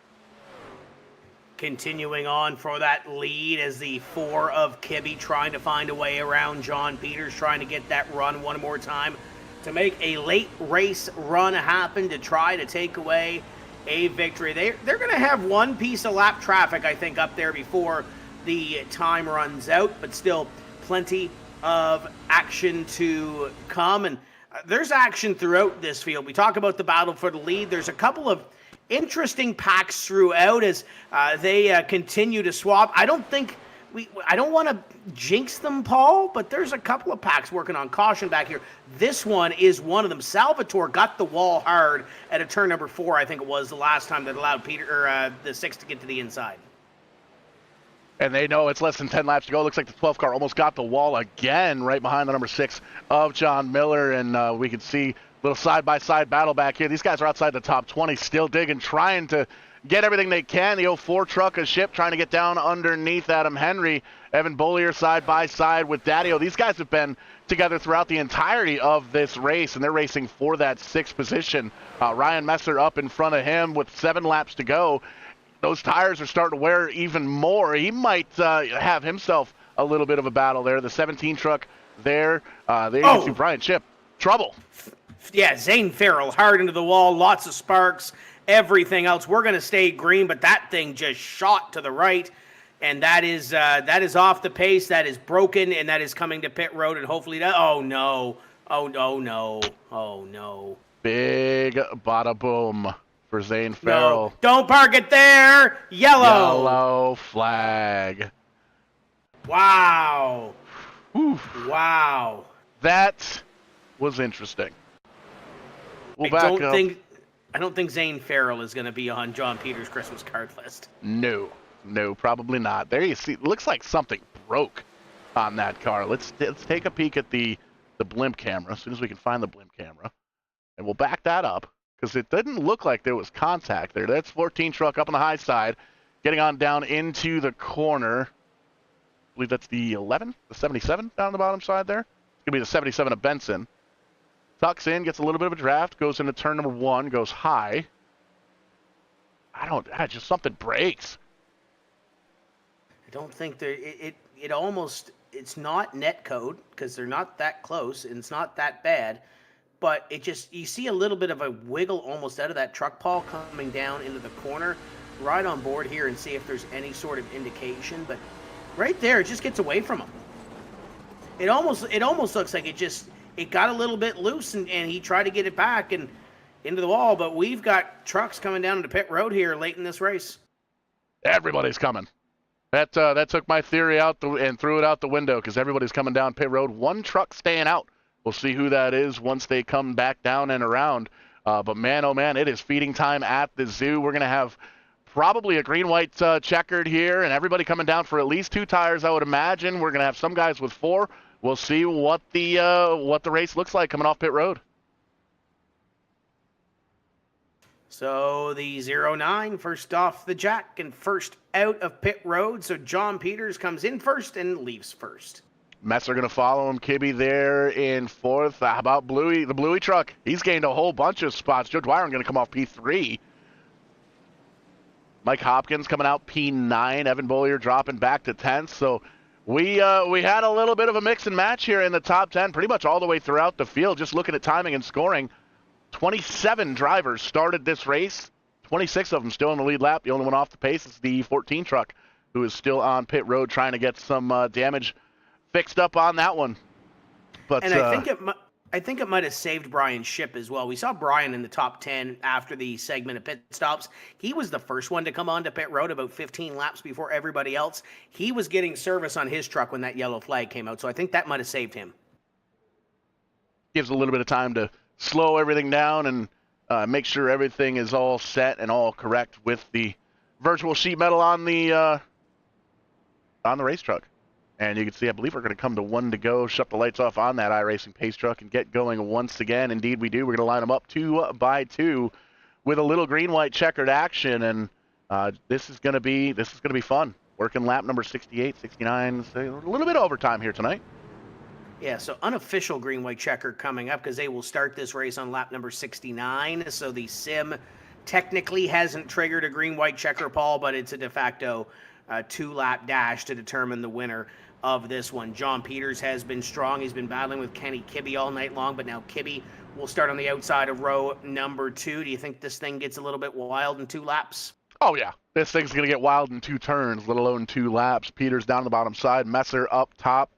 Speaker 2: Continuing on for that lead as the 4 of Kibbe trying to find a way around John Peters, trying to get that run one more time to make a late race run happen to try to take away a victory. They're going to have one piece of lap traffic, I think, up there before the time runs out, but still plenty of action to come. And there's action throughout this field. We talk about the battle for the lead. There's a couple of interesting packs throughout as they continue to swap. I don't want to jinx them, Paul, but there's a couple of packs working on caution back here. This one is one of them. Salvatore got the wall hard at a turn number 4, I think it was, the last time that allowed the 6 to get to the inside.
Speaker 1: And they know it's less than 10 laps to go. Looks like the 12 car almost got the wall again right behind the number 6 of John Miller, and we can see little side-by-side battle back here. These guys are outside the top 20, still digging, trying to get everything they can. The 04 truck, a ship, trying to get down underneath Adam Henry. Evan Bollier side-by-side with Daddio. These guys have been together throughout the entirety of this race, and they're racing for that 6th position. Ryan Messer up in front of him with 7 laps to go. Those tires are starting to wear even more. He might have himself a little bit of a battle there. The 17 truck there. There you see Brian Chip. Trouble.
Speaker 2: Yeah, Zane Farrell hard into the wall, lots of sparks, everything else. We're going to stay green, but that thing just shot to the right, and that is off the pace. That is broken, and that is coming to pit road, and hopefully that. Oh no! Oh no! Oh no!
Speaker 1: Big bada boom for Zane Farrell.
Speaker 2: No, don't park it there. Yellow.
Speaker 1: Yellow flag.
Speaker 2: Wow.
Speaker 1: Oof.
Speaker 2: Wow.
Speaker 1: That was interesting. We'll
Speaker 2: I don't think Zane Farrell is going to be on John Peters' Christmas card list.
Speaker 1: No, probably not. There you see, it looks like something broke on that car. Let's take a peek at the blimp camera as soon as we can find the blimp camera, and we'll back that up because it didn't look like there was contact there. That's 14 truck up on the high side, getting on down into the corner. I believe that's the 11, the 77 down the bottom side there. It's gonna be the 77 of Benson. Tucks in, gets a little bit of a draft, goes into turn number 1, goes high. Just something breaks.
Speaker 2: I don't think it's not net code because they're not that close and it's not that bad, but you see a little bit of a wiggle almost out of that truck, Paul, coming down into the corner. Right on board here and see if there's any sort of indication, but right there, it just gets away from him. It almost looks like it got a little bit loose, and he tried to get it back and into the wall, but we've got trucks coming down into pit road here late in this race.
Speaker 1: Everybody's coming. That took my theory out and threw it out the window because everybody's coming down pit road. One truck staying out We'll see who that is once they come back down and around. But man, oh man, it is feeding time at the zoo. We're going to have probably a green-white checkered here, and everybody coming down for at least 2 tires, I would imagine. We're going to have some guys with 4. We'll see what the race looks like coming off pit road.
Speaker 2: So the 09 first off the jack and first out of pit road. So John Peters comes in first and leaves first.
Speaker 1: Messer going to follow him. Kibbe there in 4th. How about Bluey, the Bluey truck? He's gained a whole bunch of spots. Joe Dwyer going to come off P3. Mike Hopkins coming out P9. Evan Bollier dropping back to 10th. So we had a little bit of a mix and match here in the top 10, pretty much all the way throughout the field. Just looking at timing and scoring, 27 drivers started this race. 26 of them still in the lead lap. The only one off the pace is the 14 truck, who is still on pit road trying to get some damage fixed up on that one. But
Speaker 2: and I think it might have saved Brian's ship as well. We saw Brian in the top 10 after the segment of pit stops. He was the first one to come onto pit road about 15 laps before everybody else. He was getting service on his truck when that yellow flag came out, so I think that might have saved him.
Speaker 1: Gives a little bit of time to slow everything down and make sure everything is all set and all correct with the virtual sheet metal on the race truck. And you can see, I believe we're going to come to 1 to go, shut the lights off on that iRacing pace truck and get going once again. Indeed we do. We're going to line them up 2 by 2 with a little green-white checkered action, and this is going to be fun. Working lap number 68, 69, so a little bit of overtime here tonight.
Speaker 2: Yeah, so unofficial green-white checker coming up because they will start this race on lap number 69. So the sim technically hasn't triggered a green-white checker, Paul, but it's a de facto 2-lap dash to determine the winner of this one. John Peters has been strong. He's been battling with Kenny Kibbe all night long, but now Kibbe will start on the outside of row number 2. Do you think this thing gets a little bit wild in 2 laps?
Speaker 1: Oh, yeah. This thing's going to get wild in 2 turns, let alone 2 laps. Peters down the bottom side, Messer up top.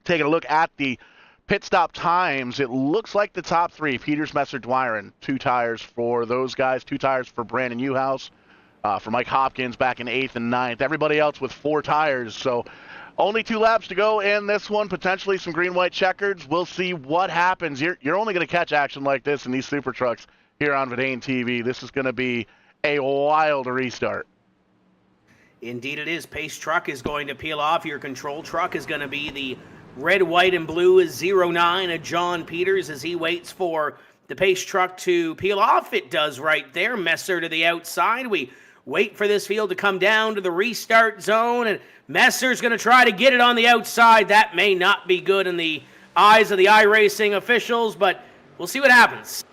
Speaker 1: Taking a look at the pit stop times, it looks like the top 3, Peters, Messer, Dwyer, 2 tires for those guys, 2 tires for Brandon Newhouse, for Mike Hopkins back in 8th and 9th. Everybody else with 4 tires, so only 2 laps to go in this one, potentially some green-white checkers. We'll see what happens. You're only going to catch action like this in these Super Trucks here on VidaneTV. This is going to be a wild restart.
Speaker 2: Indeed it is. Pace truck is going to peel off. Your control truck is going to be the red, white, and blue is 09 of John Peters as he waits for the pace truck to peel off. It does right there. Messer to the outside. We wait for this field to come down to the restart zone, and Messer's going to try to get it on the outside. That may not be good in the eyes of the iRacing officials, but we'll see what happens.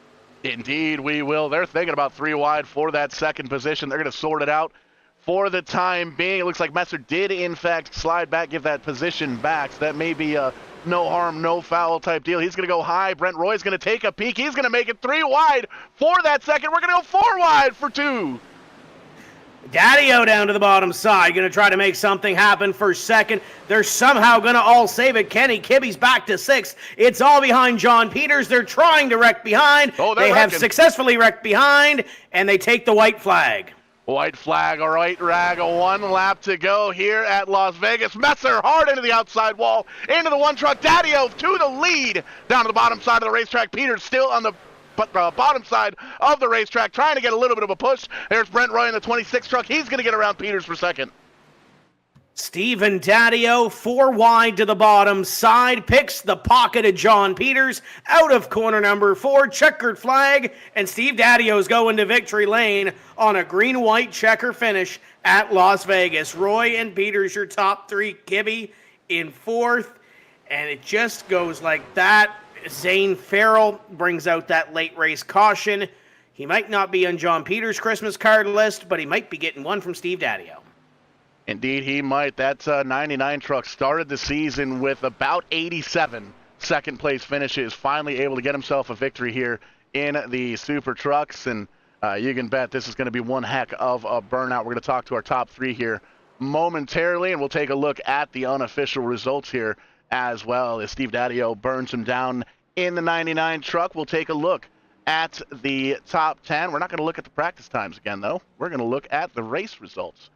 Speaker 1: Indeed, we will. They're thinking about 3 wide for that second position. They're going to sort it out for the time being. It looks like Messer did, in fact, slide back, give that position back. So that may be a no harm, no foul type deal. He's going to go high. Brent Roy's going to take a peek. He's going to make it 3 wide for that second. We're going to go 4 wide for 2.
Speaker 2: Daddy-O down to the bottom side, going to try to make something happen for second. They're somehow going to all save it. Kenny Kibbe's back to 6th. It's all behind John Peters. They're trying to wreck behind.
Speaker 1: Oh,
Speaker 2: they have successfully wrecked behind, and they take the white flag.
Speaker 1: White flag, all right, Rag, 1 lap to go here at Las Vegas. Messer hard into the outside wall, into the 1 truck. Daddy-O to the lead, down to the bottom side of the racetrack. Peters still on the bottom side of the racetrack, trying to get a little bit of a push. There's Brent Roy in the 26 truck. He's going to get around Peters for second.
Speaker 2: Stephen Daddy-O 4 wide to the bottom side, picks the pocket of John Peters out of corner number 4, checkered flag, and Steve Daddy-O's going to victory lane on a green-white checker finish at Las Vegas. Roy and Peters, your top 3, Kibbe in 4th, and it just goes like that. Zane Farrell brings out that late race caution. He might not be on John Peters' Christmas card list, but he might be getting one from Steve Daddy-O.
Speaker 1: Indeed, he might. That 99 truck started the season with about 87 second-place finishes, finally able to get himself a victory here in the Super Trucks, and you can bet this is going to be one heck of a burnout. We're going to talk to our top 3 here momentarily, and we'll take a look at the unofficial results here as well. As Steve Daddy-O burns him down in the 99 truck, we'll take a look at the top 10. We're not going to look at the practice times again, though. We're going to look at the race results.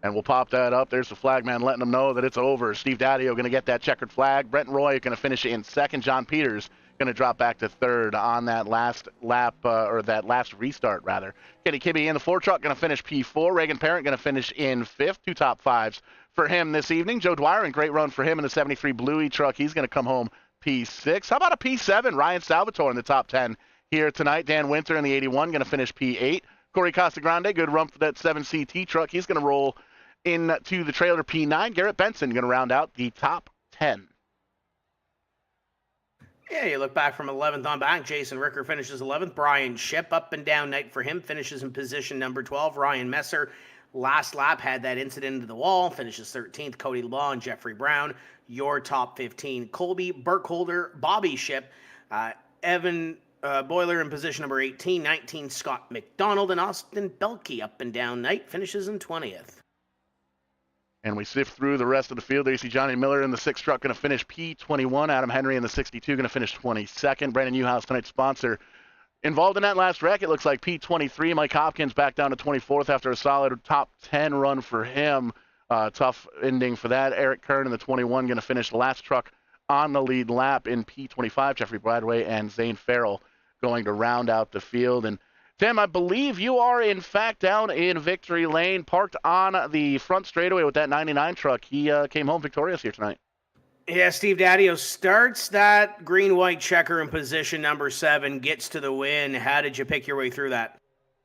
Speaker 1: And we'll pop that up. There's the flag man letting them know that it's over. Steve Daddio going to get that checkered flag. Brent Roy going to finish in second. John Peters going to drop back to third on that last lap, or that last restart, rather. Kenny Kibbe in the 4-truck going to finish P4. Reagan Parent going to finish in fifth. 2 top 5s for him this evening. Joe Dwyer, and great run for him in the 73 Bluey truck. He's going to come home P6. How about a P7? Ryan Salvatore in the top 10 here tonight. Dan Winter in the 81 going to finish P8. Corey Casagrande, good run for that 7CT truck. He's going to roll into the trailer P9. Garrett Benson going to round out the top 10.
Speaker 2: Yeah, you look back from 11th on back. Jason Ricker finishes 11th. Brian Ship, up and down night for him, finishes in position number 12. Ryan Messer, last lap, had that incident into the wall, finishes 13th. Cody LeBlanc and Jeffrey Brown, your top 15. Colby Burkholder, Bobby Ship, Evan Boiler in position number 18. 19, Scott McDonald, and Austin Belkey, up and down night, finishes in 20th.
Speaker 1: And we sift through the rest of the field. There you see Johnny Miller in the 6 truck going to finish P21. Adam Henry in the 62 going to finish 22nd. Brandon Newhouse, tonight's sponsor, involved in that last wreck. It looks like P23. Mike Hopkins back down to 24th after a solid top 10 run for him. Tough ending for that. Eric Kern in the 21 going to finish the last truck on the lead lap in P25. Jeffrey Bradway and Zane Farrell going to round out the field. And Tim, I believe you are, in fact, down in Victory Lane, parked on the front straightaway with that 99 truck. He came home victorious here tonight.
Speaker 2: Yeah, Steve Daddio starts that green-white checker in position number 7, gets to the win. How did you pick your way through that?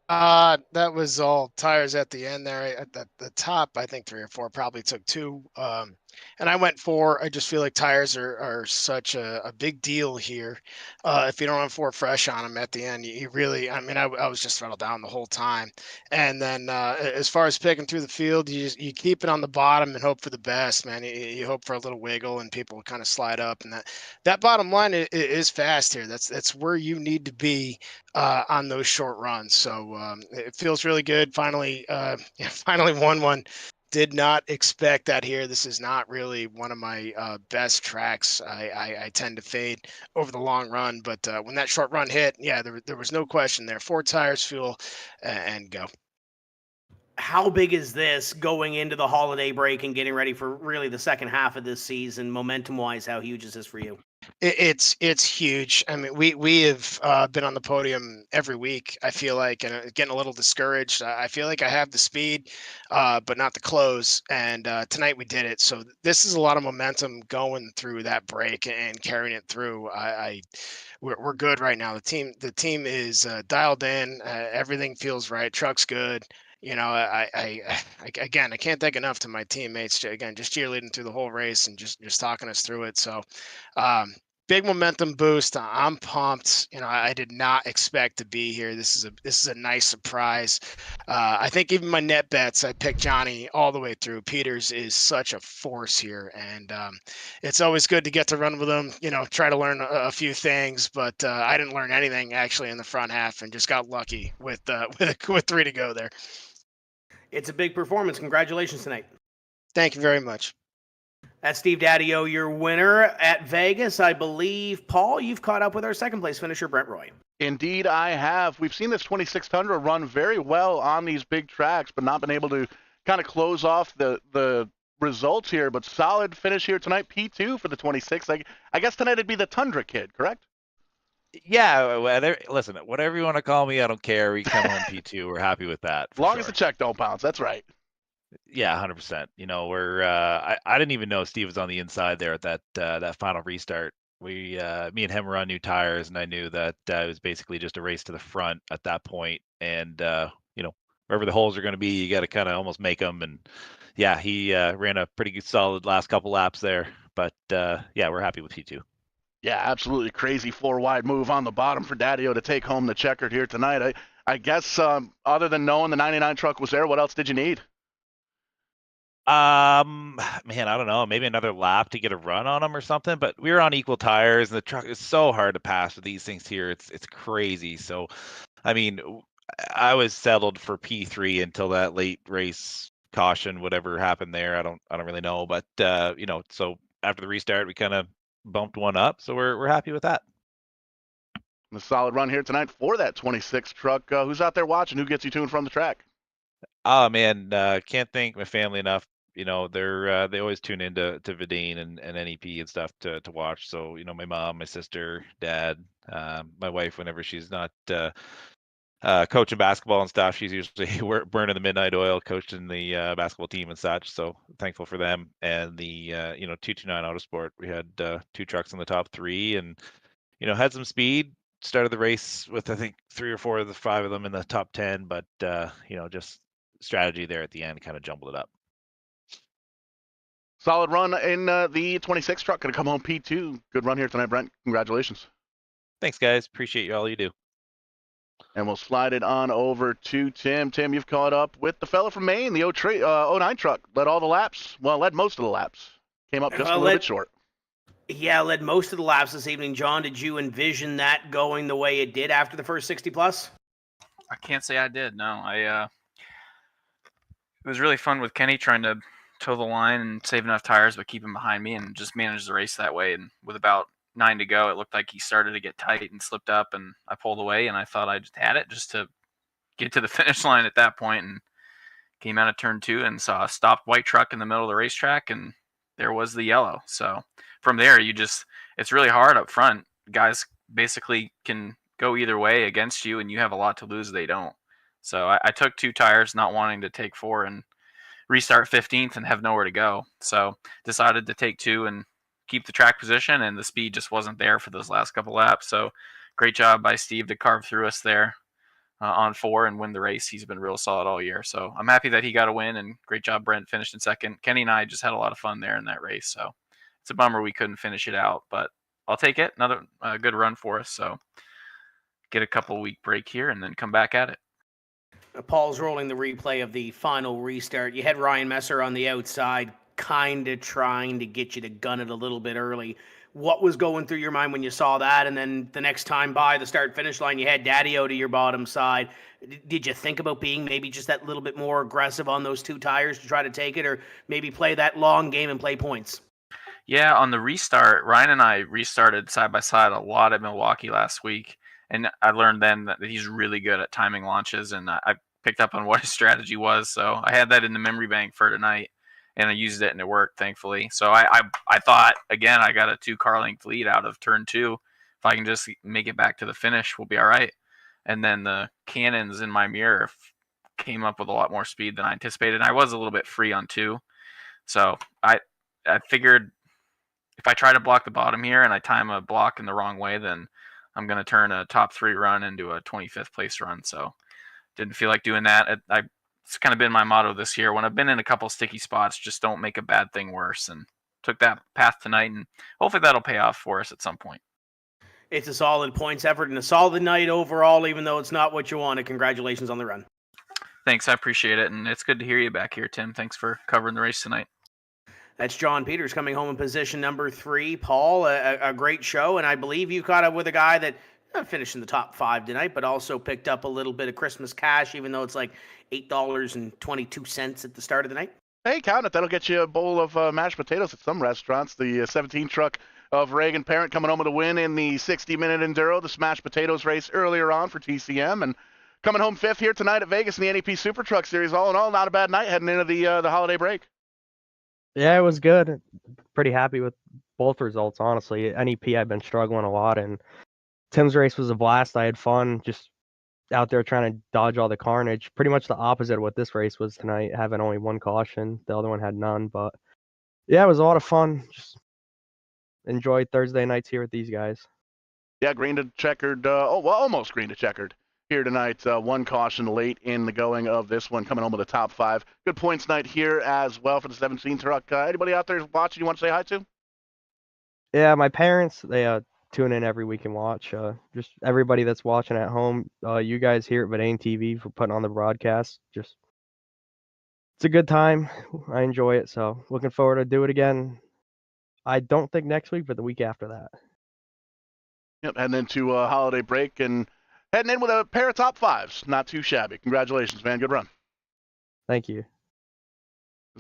Speaker 3: That was all tires at the end there. At the top, I think 3 or 4, probably took 2. And I went 4. I just feel like tires are such a big deal here. If you don't have 4 fresh on them at the end, you really, I mean, I was just throttled down the whole time. And then as far as picking through the field, you keep it on the bottom and hope for the best, man. You hope for a little wiggle and people kind of slide up. And that bottom line is fast here. That's where you need to be on those short runs. So it feels really good. Finally won one. Did not expect that here. This is not really one of my best tracks. I tend to fade over the long run, but when that short run hit, yeah, there was no question there. 4 tires, fuel, and go.
Speaker 2: How big is this going into the holiday break and getting ready for really the second half of this season, momentum-wise? How huge is this for you?
Speaker 3: It's huge. I mean, we have been on the podium every week, I feel like, and getting a little discouraged. I feel like I have the speed, but not the close. And tonight we did it. So this is a lot of momentum going through that break and carrying it through. We're good right now. The team is dialed in. Everything feels right. Truck's good. You know, again, I can't thank enough to my teammates, again, just cheerleading through the whole race and just talking us through it. So big momentum boost. I'm pumped. You know, I did not expect to be here. This is a nice surprise. I think even my net bets, I picked Johnny all the way through. Peters is such a force here, and it's always good to get to run with him. You know, try to learn a few things, but I didn't learn anything actually in the front half, and just got lucky with 3 to go there.
Speaker 2: It's a big performance. Congratulations tonight.
Speaker 3: Thank you very much.
Speaker 2: That's Steve Daddio, your winner at Vegas. I believe, Paul, you've caught up with our second place finisher, Brent Roy.
Speaker 1: Indeed, I have. We've seen this 2600 run very well on these big tracks, but not been able to kind of close off the results here. But solid finish here tonight, P2 for the 26. I guess tonight it'd be the Tundra kid, correct?
Speaker 4: Yeah, listen, whatever you want to call me, I don't care. We come home P2. We're happy with that.
Speaker 1: As long as the check don't bounce, that's right.
Speaker 4: Yeah, 100%. You know, I didn't even know Steve was on the inside there at that final restart. Me and him were on new tires, and I knew that it was basically just a race to the front at that point. And you know, wherever the holes are going to be, you got to kind of almost make them. And yeah, he ran a pretty good, solid last couple laps there. But yeah, we're happy with P2.
Speaker 1: Yeah, absolutely crazy 4-wide move on the bottom for Daddio to take home the checkered here tonight. I guess other than knowing the 99 truck was there, what else did you need?
Speaker 4: Man, I don't know. Maybe another lap to get a run on them or something. But we were on equal tires, and the truck is so hard to pass with these things here. It's crazy. So, I mean, I was settled for P3 until that late race caution, whatever happened there. I don't really know. But you know, so after the restart, we kind of bumped one up. So we're happy with that.
Speaker 1: A solid run here tonight for that 26 truck. Who's out there watching? Who gets you to and from the track?
Speaker 4: Oh man, can't thank my family enough. They always tune into Vidane and NEP and stuff to watch. So my mom, my sister, dad, my wife, whenever she's not coaching basketball and stuff, she's usually burning the midnight oil, coaching the basketball team and such. So thankful for them. And the 229 Autosport, we had 2 trucks in the top 3, and had some speed. Started the race with I think 3 or 4 of the 5 of them in the top 10, but just strategy there at the end kind of jumbled it up.
Speaker 1: Solid run in the 26 truck. Going to come home P2. Good run here tonight, Brent. Congratulations.
Speaker 4: Thanks, guys. Appreciate all you do.
Speaker 1: And we'll slide it on over to Tim. Tim, you've caught up with the fella from Maine, the 09 truck. Led all the laps. Well, led most of the laps. Came up just a little bit short.
Speaker 2: Yeah, led most of the laps this evening. John, did you envision that going the way it did after the first 60 plus?
Speaker 5: I can't say I did. No, it was really fun with Kenny trying to toe the line and save enough tires, but keep him behind me and just manage the race that way. And with about 9 to go, it looked like he started to get tight and slipped up, and I pulled away, and I thought I just had it just to get to the finish line at that point, and came out of turn 2 and saw a stopped white truck in the middle of the racetrack, and there was the yellow. So from there, it's really hard up front. Guys basically can go either way against you, and you have a lot to lose. They don't. So I took 2 tires, not wanting to take 4 and restart 15th and have nowhere to go. So decided to take 2 and keep the track position, and the speed just wasn't there for those last couple laps. So great job by Steve to carve through us there on 4 and win the race. He's been real solid all year. So I'm happy that he got a win, and great job Brent finished in second. Kenny and I just had a lot of fun there in that race. So it's a bummer we couldn't finish it out, but I'll take it. Another good run for us. So get a couple week break here and then come back at it.
Speaker 2: Paul's rolling the replay of the final restart. You had Ryan Messer on the outside, kind of trying to get you to gun it a little bit early. What was going through your mind when you saw that? And then the next time by the start-finish line, you had Daddy-O to your bottom side. Did you think about being maybe just that little bit more aggressive on those 2 tires to try to take it, or maybe play that long game and play points?
Speaker 5: Yeah, on the restart, Ryan and I restarted side by side a lot at Milwaukee last week. And I learned then that he's really good at timing launches, and I picked up on what his strategy was. So I had that in the memory bank for tonight, and I used it, and it worked, thankfully. So I thought, again, I got a 2-car length lead out of turn 2. If I can just make it back to the finish, we'll be all right. And then the cannons in my mirror came up with a lot more speed than I anticipated. And I was a little bit free on 2. So I figured if I try to block the bottom here and I time a block in the wrong way, then I'm going to turn a top 3 run into a 25th place run. So didn't feel like doing that. It's kind of been my motto this year. When I've been in a couple sticky spots, just don't make a bad thing worse. And took that path tonight, and hopefully that'll pay off for us at some point.
Speaker 2: It's a solid points effort and a solid night overall, even though it's not what you wanted. Congratulations on the run.
Speaker 5: Thanks, I appreciate it. And it's good to hear you back here, Tim. Thanks for covering the race tonight.
Speaker 2: That's John Peters coming home in position number 3. Paul, a great show, and I believe you caught up with a guy that finished in the top 5 tonight, but also picked up a little bit of Christmas cash, even though it's like $8.22 at the start of the night.
Speaker 1: Hey, count it. That'll get you a bowl of mashed potatoes at some restaurants. The 17 truck of Reagan Parent coming home with a win in the 60-minute Enduro, the smashed potatoes race earlier on for TCM, and coming home 5th here tonight at Vegas in the NEP SuperTrucks Series. All in all, not a bad night heading into the holiday break.
Speaker 6: Yeah, it was good. Pretty happy with both results, honestly. NEP, I've been struggling a lot, and Tim's race was a blast. I had fun just out there trying to dodge all the carnage. Pretty much the opposite of what this race was tonight, having only 1 caution. The other one had none, but yeah, it was a lot of fun. Just enjoyed Thursday nights here with these guys.
Speaker 1: Yeah, green to checkered. Almost green to checkered here tonight. 1 caution late in the going of this one, coming home with a top 5. Good points night here as well for the 17 truck. Anybody out there watching you want to say hi to?
Speaker 6: Yeah, my parents, they tune in every week and watch. Just everybody that's watching at home, you guys here at VidaneTV for putting on the broadcast. Just it's a good time. I enjoy it, so looking forward to do it again. I don't think next week, but the week after that.
Speaker 1: Yep, heading into a holiday break and heading in with a pair of top 5s. Not too shabby. Congratulations, man. Good run.
Speaker 6: Thank you.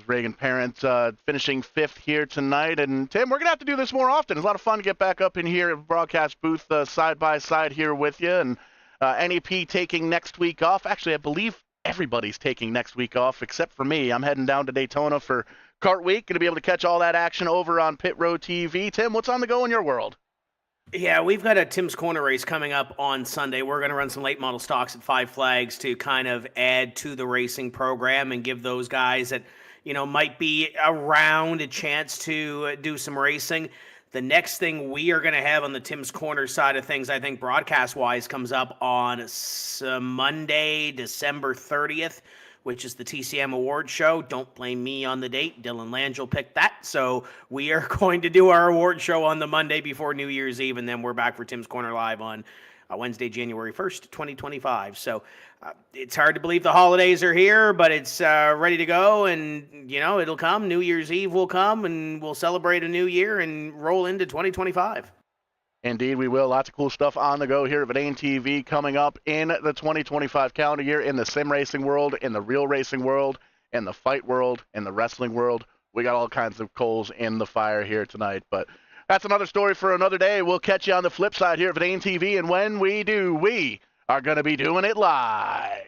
Speaker 1: Reagan Parent finishing 5th here tonight. And Tim, we're going to have to do this more often. It's a lot of fun to get back up in here at broadcast booth side by side here with you. And NEP taking next week off. Actually, I believe everybody's taking next week off except for me. I'm heading down to Daytona for Kart Week. Going to be able to catch all that action over on Pit Road TV. Tim, what's on the go in your world?
Speaker 2: Yeah, we've got a Tim's Corner race coming up on Sunday. We're going to run some late model stocks at Five Flags to kind of add to the racing program and give those guys that, might be around a chance to do some racing. The next thing we are going to have on the Tim's Corner side of things, I think broadcast-wise, comes up on Monday, December 30th, which is the TCM Awards show. Don't blame me on the date. Dylan Langell picked that. So we are going to do our award show on the Monday before New Year's Eve, and then we're back for Tim's Corner Live on Wednesday, January 1st, 2025. So it's hard to believe the holidays are here, but it's ready to go, and, it'll come. New Year's Eve will come, and we'll celebrate a new year and roll into 2025.
Speaker 1: Indeed, we will. Lots of cool stuff on the go here at VidaneTV coming up in the 2025 calendar year, in the sim racing world, in the real racing world, in the fight world, in the wrestling world. We got all kinds of coals in the fire here tonight, but that's another story for another day. We'll catch you on the flip side here at VidaneTV, and when we do, we are going to be doing it live.